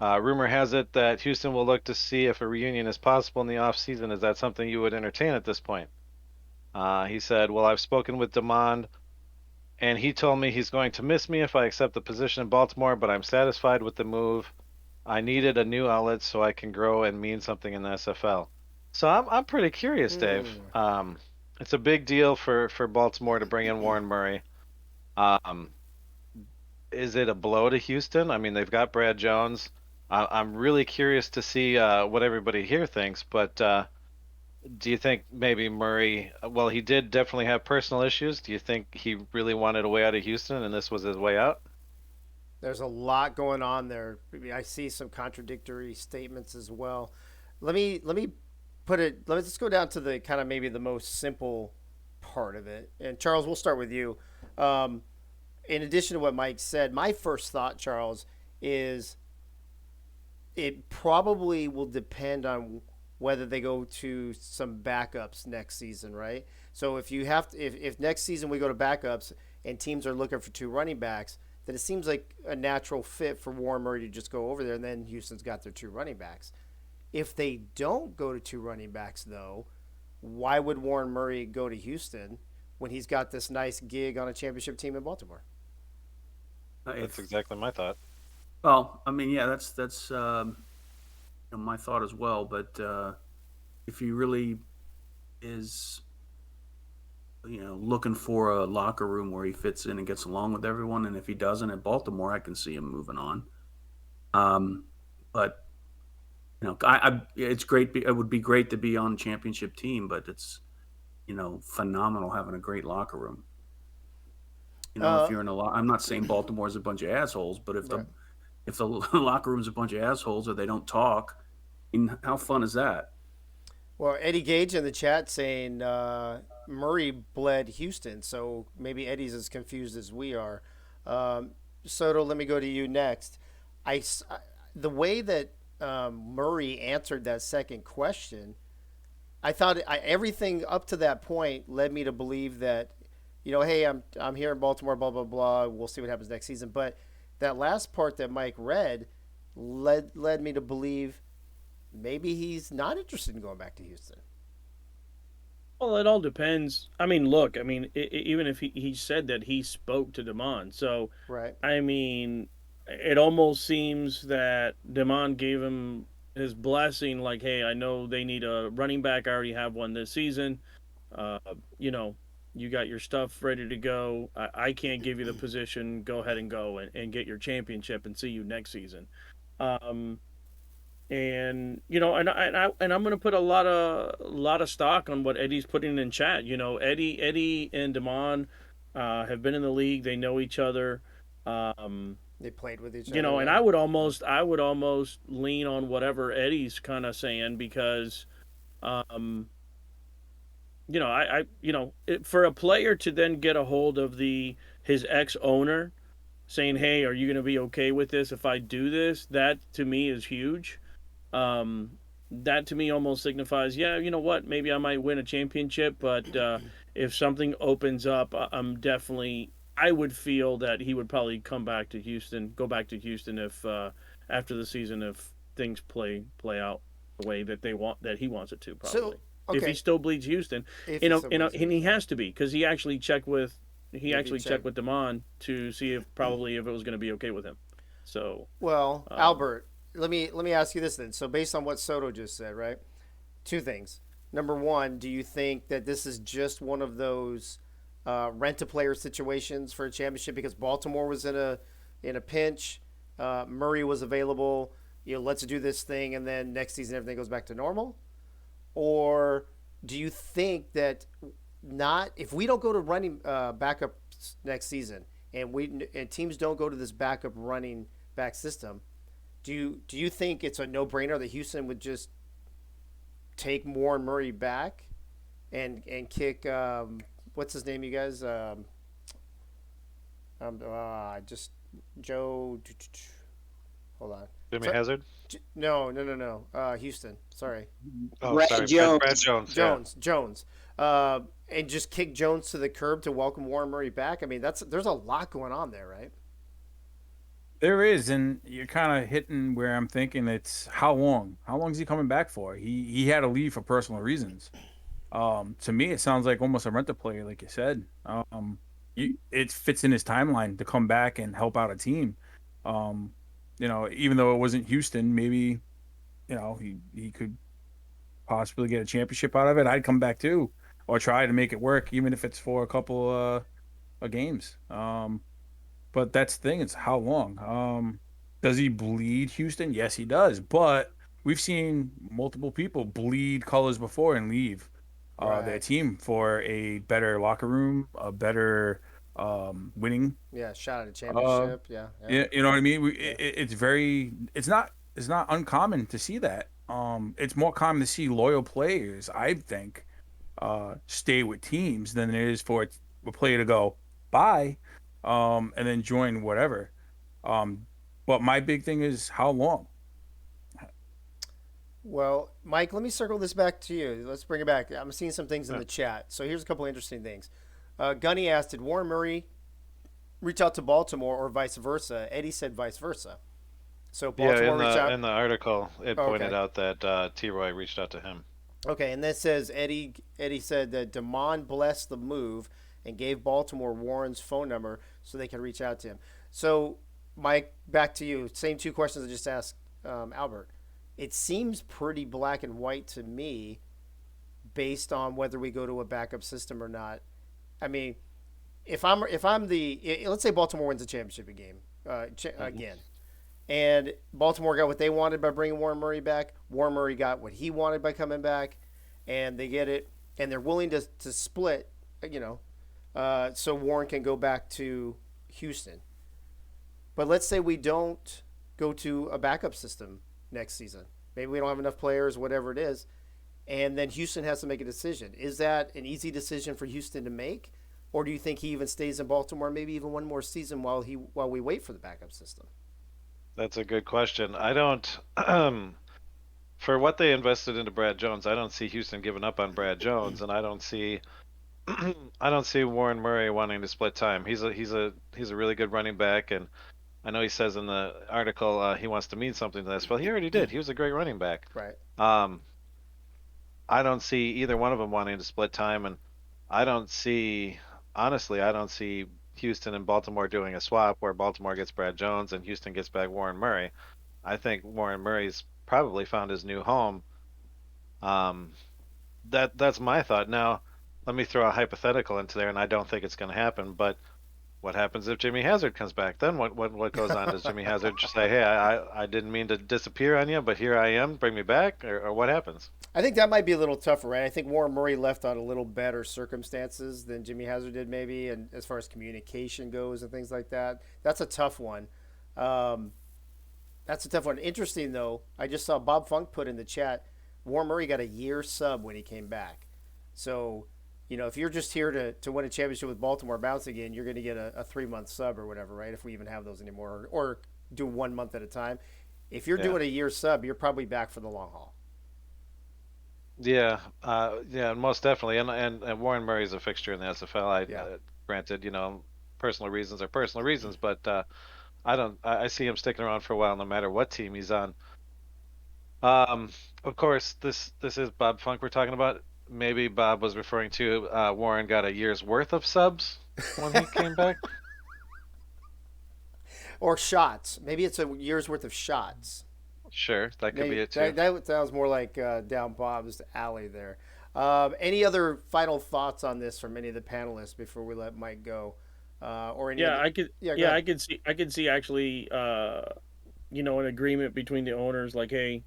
rumor has it that Houston will look to see if a reunion is possible in the offseason. Is that something you would entertain at this point? He said, well, I've spoken with DeMond, and he told me he's going to miss me if I accept the position in Baltimore, but I'm satisfied with the move. I needed a new outlet so I can grow and mean something in the SFL. So I'm pretty curious, Dave. It's a big deal for Baltimore to bring in Warren Murray. Is it a blow to Houston? I mean, they've got Brad Jones. I'm really curious to see what everybody here thinks, but do you think maybe Murray, well, he did definitely have personal issues. Do you think he really wanted a way out of Houston and this was his way out? There's a lot going on there. I see some contradictory statements as well. Let me put it, let's go down to the kind of maybe the most simple part of it. And Charles, we'll start with you. in addition to what Mike said, my first thought, Charles, is it probably will depend on whether they go to some backups next season, right? So if you have to, if next season we go to backups and teams are looking for 2 running backs, then it seems like a natural fit for Warren Murray to just go over there, and then Houston's got their 2 running backs. If they don't go to 2 running backs, though, why would Warren Murray go to Houston when he's got this nice gig on a championship team in Baltimore? That's exactly my thought. Well, I mean, yeah, that's my thought as well. But if he really is, looking for a locker room where he fits in and gets along with everyone, and if he doesn't at Baltimore, I can see him moving on. But it's great. It would be great to be on a championship team, but it's phenomenal having a great locker room. If you're in I'm not saying Baltimore's a bunch of assholes, but if the locker room's a bunch of assholes or they don't talk, how fun is that? Well, Eddie Gage in the chat saying Murray bled Houston, so maybe Eddie's as confused as we are. Soto, let me go to you next. The way that Murray answered that second question, I thought everything up to that point led me to believe that, hey, I'm here in Baltimore, blah, blah, blah. We'll see what happens next season. But that last part that Mike read led me to believe maybe he's not interested in going back to Houston. Well, it all depends. I mean, look, even if he said that he spoke to Damon. So, right. I mean, it almost seems that Damon gave him his blessing, like, hey, I know they need a running back. I already have one this season. You got your stuff ready to go. I can't give you the position. Go ahead and go and get your championship and see you next season. And I'm going to put a lot of stock on what Eddie's putting in chat. Eddie and Damon have been in the league. They know each other. They played with each other. And I would almost lean on whatever Eddie's kind of saying because, for a player to then get a hold of his ex-owner saying, hey, are you going to be okay with this if I do this? That to me is huge. That to me almost signifies, yeah, you know what, maybe I might win a championship, but if something opens up, I would feel that he would probably go back to Houston if after the season, if things play out the way that he wants it to, probably. So, okay. If he still bleeds Houston, and he has to be, because he actually checked with Damon to see if it was going to be okay with him. So, well, Albert, let me ask you this then. So, based on what Soto just said, right? 2 things. Number one, do you think that this is just one of those rent-a-player situations for a championship because Baltimore was in a pinch, Murray was available, let's do this thing, and then next season everything goes back to normal? Or do you think that if we don't go to running backup next season and teams don't go to this backup running back system, do you think it's a no-brainer that Houston would just take Warren Murray back and kick what's his name, you guys? Joe. Hold on. Jimmy Hazard? No. Houston. Sorry. Oh, sorry. Brad Jones. Jones. And just kick Jones to the curb to welcome Warren Murray back. I mean, there's a lot going on there, right? There is, and you're kind of hitting where I'm thinking it's how long? How long is he coming back for? He had to leave for personal reasons. To me, it sounds like almost a rent-a-player, like you said. It fits in his timeline to come back and help out a team. Even though it wasn't Houston, maybe, he could possibly get a championship out of it. I'd come back too, or try to make it work, even if it's for a couple of games. But that's the thing; it's how long. Does he bleed Houston? Yes, he does. But we've seen multiple people bleed colors before and leave their team for a better locker room, a better winning. Yeah, shot at a championship. Yeah. You know what I mean? It's not uncommon to see that. It's more common to see loyal players, I think, stay with teams than it is for a player to go bye. and then join whatever. But my big thing is how long. Well, Mike, let me circle this back to you. Let's bring it back. I'm seeing some things in the chat. So here's a couple interesting things. Gunny asked, did Warren Murray reach out to Baltimore or vice versa? Eddie said vice versa. So Baltimore reached out. In the article, it pointed out that T-Roy reached out to him. Okay, and that says Eddie said that Damon blessed the move and gave Baltimore Warren's phone number so they could reach out to him. So, Mike, back to you. Same two questions I just asked Albert. It seems pretty black and white to me based on whether we go to a backup system or not. I mean, if I'm let's say Baltimore wins the championship game again, and Baltimore got what they wanted by bringing Warren Murray back. Warren Murray got what he wanted by coming back, and they get it, and they're willing to split, so Warren can go back to Houston. But let's say we don't go to a backup system next season. Maybe we don't have enough players, whatever it is, and then Houston has to make a decision. Is that an easy decision for Houston to make, or do you think he even stays in Baltimore, maybe even one more season while we wait for the backup system? That's a good question. I don't, for what they invested into Brad Jones, I don't see Houston giving up on Brad Jones, and I don't see Warren Murray wanting to split time. He's a really good running back, and I know he says in the article he wants to mean something to this. Well, he already did. He was a great running back. Right. I don't see either one of them wanting to split time, and I don't see Houston and Baltimore doing a swap where Baltimore gets Brad Jones and Houston gets back Warren Murray. I think Warren Murray's probably found his new home. That's my thought. Now, let me throw a hypothetical into there, and I don't think it's going to happen, but what happens if Jimmy Hazard comes back? Then what goes on? Does Jimmy Hazard just say, hey, I didn't mean to disappear on you, but here I am, bring me back? Or what happens? I think that might be a little tougher, right? I think Warren Murray left on a little better circumstances than Jimmy Hazard did maybe, and as far as communication goes and things like that. That's a tough one. Interesting, though, I just saw Bob Funk put in the chat, Warren Murray got a year sub when he came back. So, if you're just here to win a championship with Baltimore bounce again, you're going to get a 3-month sub or whatever, right? If we even have those anymore, or do 1 month at a time. If you're doing a year sub, you're probably back for the long haul. Yeah, most definitely. And Warren Murray's a fixture in the SFL. Granted, personal reasons are personal reasons, but I see him sticking around for a while no matter what team he's on. Of course, this is Bob Funk we're talking about. Maybe Bob was referring to Warren got a year's worth of subs when he came back. Or shots. Maybe it's a year's worth of shots. Sure, that could be it too. That sounds more like down Bob's alley there. Any other final thoughts on this from any of the panelists before we let Mike go? I could see actually, an agreement between the owners, like, hey,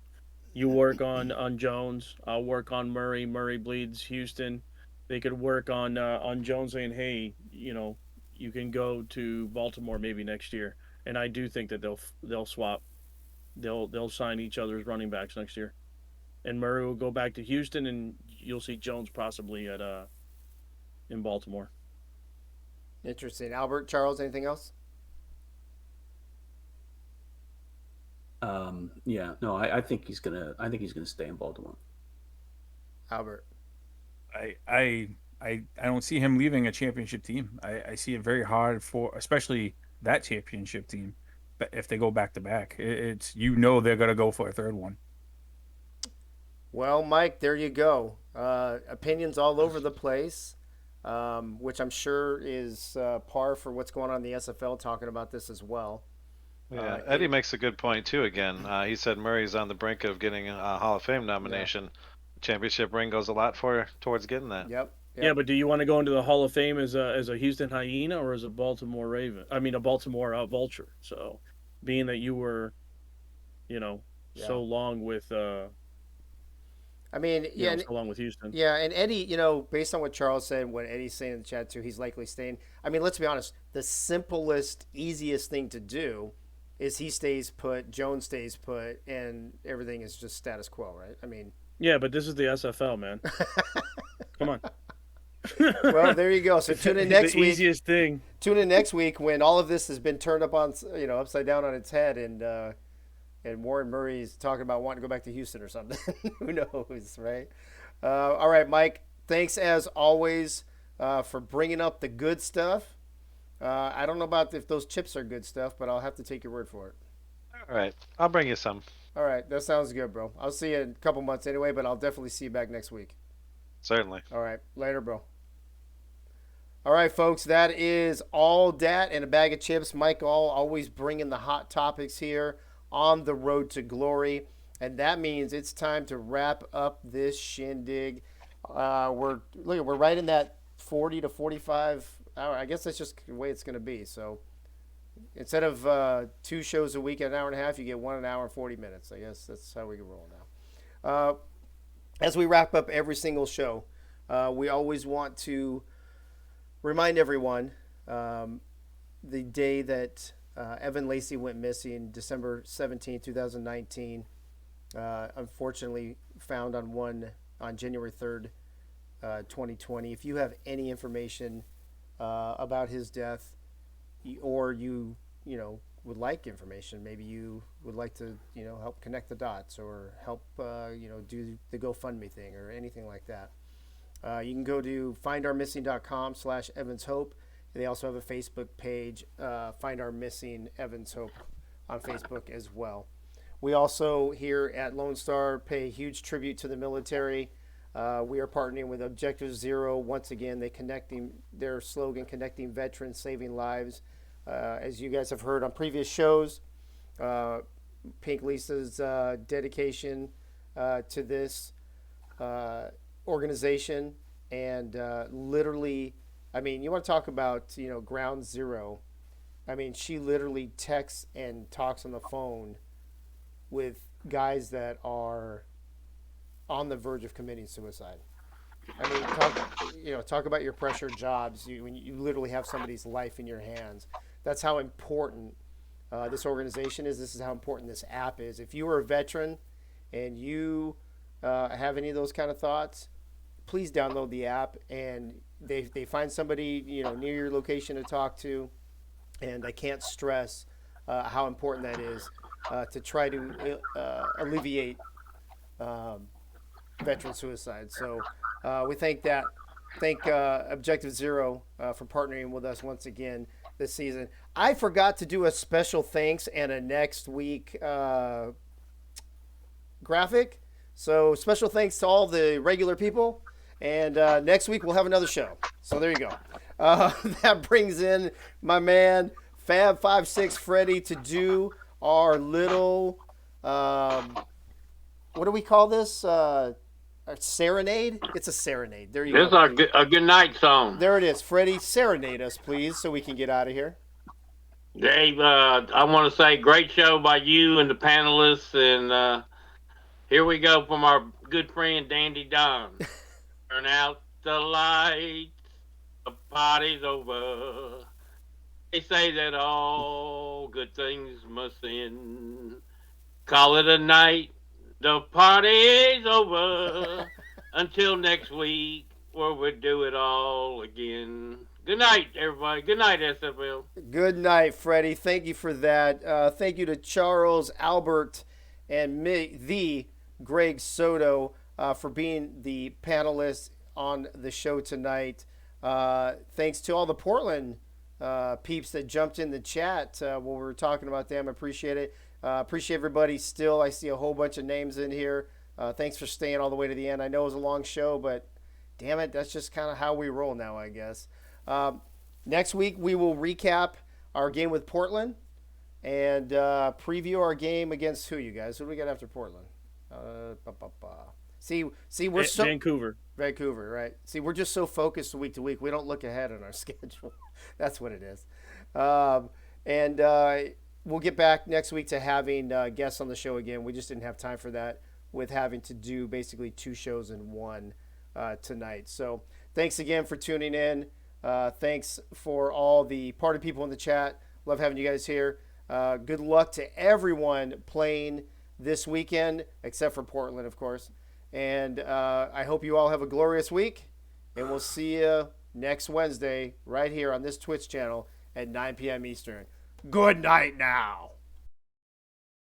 you work on Jones, I'll work on Murray. Murray bleeds Houston. They could work on Jones saying, hey, you can go to Baltimore maybe next year. And I do think that they'll swap. They'll sign each other's running backs next year. And Murray will go back to Houston, and you'll see Jones possibly in Baltimore. Interesting. Albert, Charles, anything else? I think he's gonna stay in Baltimore. Albert, I don't see him leaving a championship team. I see it very hard for especially that championship team. But if they go back to back, it's they're gonna go for a third one. Well, Mike, there you go. Opinions all over the place, which I'm sure is par for what's going on in the SFL. Talking about this as well. Yeah, Eddie makes a good point too. Again, he said Murray's on the brink of getting a Hall of Fame nomination. Yeah. Championship ring goes a lot towards getting that. Yep. Yeah, but do you want to go into the Hall of Fame as a Houston Hyena or as a Baltimore Raven? I mean, a Baltimore Vulture. So, being that you were, so long with. So long with Houston. Yeah, and Eddie, based on what Charles said, what Eddie's saying in the chat too, he's likely staying. I mean, let's be honest. The simplest, easiest thing to do is he stays put, Jones stays put, and everything is just status quo, right? I mean. Yeah, but this is the SFL, man. Come on. Well, there you go. So tune in next the week. Easiest thing. Tune in next week when all of this has been turned up on, upside down on its head, and Warren Murray's talking about wanting to go back to Houston or something. Who knows, right? All right, Mike. Thanks as always for bringing up the good stuff. I don't know about if those chips are good stuff, but I'll have to take your word for it. All right, I'll bring you some. All right, that sounds good, bro. I'll see you in a couple months anyway, but I'll definitely see you back next week. Certainly. All right, later, bro. All right, folks, that is all dat and a bag of chips. Mike always bringing the hot topics here on the road to glory, and that means it's time to wrap up this shindig. We're right in that 40 to 45 hour. I guess that's just the way it's going to be. So instead of 2 shows a week at an hour and a half, you get 1 hour and 40 minutes. I guess that's how we roll now. As we wrap up every single show, we always want to remind everyone the day that Evan Lacey went missing, December 17, 2019, unfortunately found on January 3rd, 2020. If you have any information about his death, or you would like information, maybe you would like to help connect the dots or help do the GoFundMe thing or anything like that, you can go to findourmissing.com/EvansHope. They also have a Facebook page, Find Our Missing Evans Hope, on Facebook as well. We also here at Lone Star pay huge tribute to the military. We are partnering with Objective Zero. Once again, their slogan, connecting veterans, saving lives. As you guys have heard on previous shows, Pink Lisa's dedication to this organization, and literally, I mean, you want to talk about ground zero. I mean, she literally texts and talks on the phone with guys that are on the verge of committing suicide. I mean, talk about your pressure jobs. When you literally have somebody's life in your hands. That's how important this organization is. This is how important this app is. If you are a veteran and you have any of those kind of thoughts, please download the app, and they find somebody near your location to talk to. And I can't stress how important that is to try to alleviate veteran suicide. So we thank Objective Zero for partnering with us once again this season. I forgot to do a special thanks and a next week graphic. So special thanks to all the regular people. And next week we'll have another show. So there you go. That brings in my man Fab56 Freddy to do our little what do we call this? A serenade? It's a serenade. There you go. This is a good night song. There it is. Freddie, serenade us, please, so we can get out of here. Dave, I want to say great show by you and the panelists. And here we go from our good friend Dandy Don. Turn out the lights. The party's over. They say that all good things must end. Call it a night. The party's over. Until next week, where we'll do it all again. Good night, everybody. Good night, SFL. Good night, Freddie. Thank you for that. Thank you to Charles, Albert, and me, the Greg Soto, for being the panelists on the show tonight. Thanks to all the Portland peeps that jumped in the chat when we were talking about them. Appreciate it. Appreciate everybody still. I see a whole bunch of names in here. Thanks for staying all the way to the end. I know it was a long show, but damn it, that's just kind of how we roll now, I guess. Next week, we will recap our game with Portland and preview our game against who, you guys? Who do we got after Portland? See, we're so Vancouver, right? See, we're just so focused week to week. We don't look ahead on our schedule. That's what it is. We'll get back next week to having guests on the show again. We just didn't have time for that with having to do basically 2 shows in one tonight. So thanks again for tuning in. Thanks for all the party people in the chat. Love having you guys here. Good luck to everyone playing this weekend, except for Portland, of course. And I hope you all have a glorious week. And we'll see you next Wednesday right here on this Twitch channel at 9 p.m. Eastern. Good night now.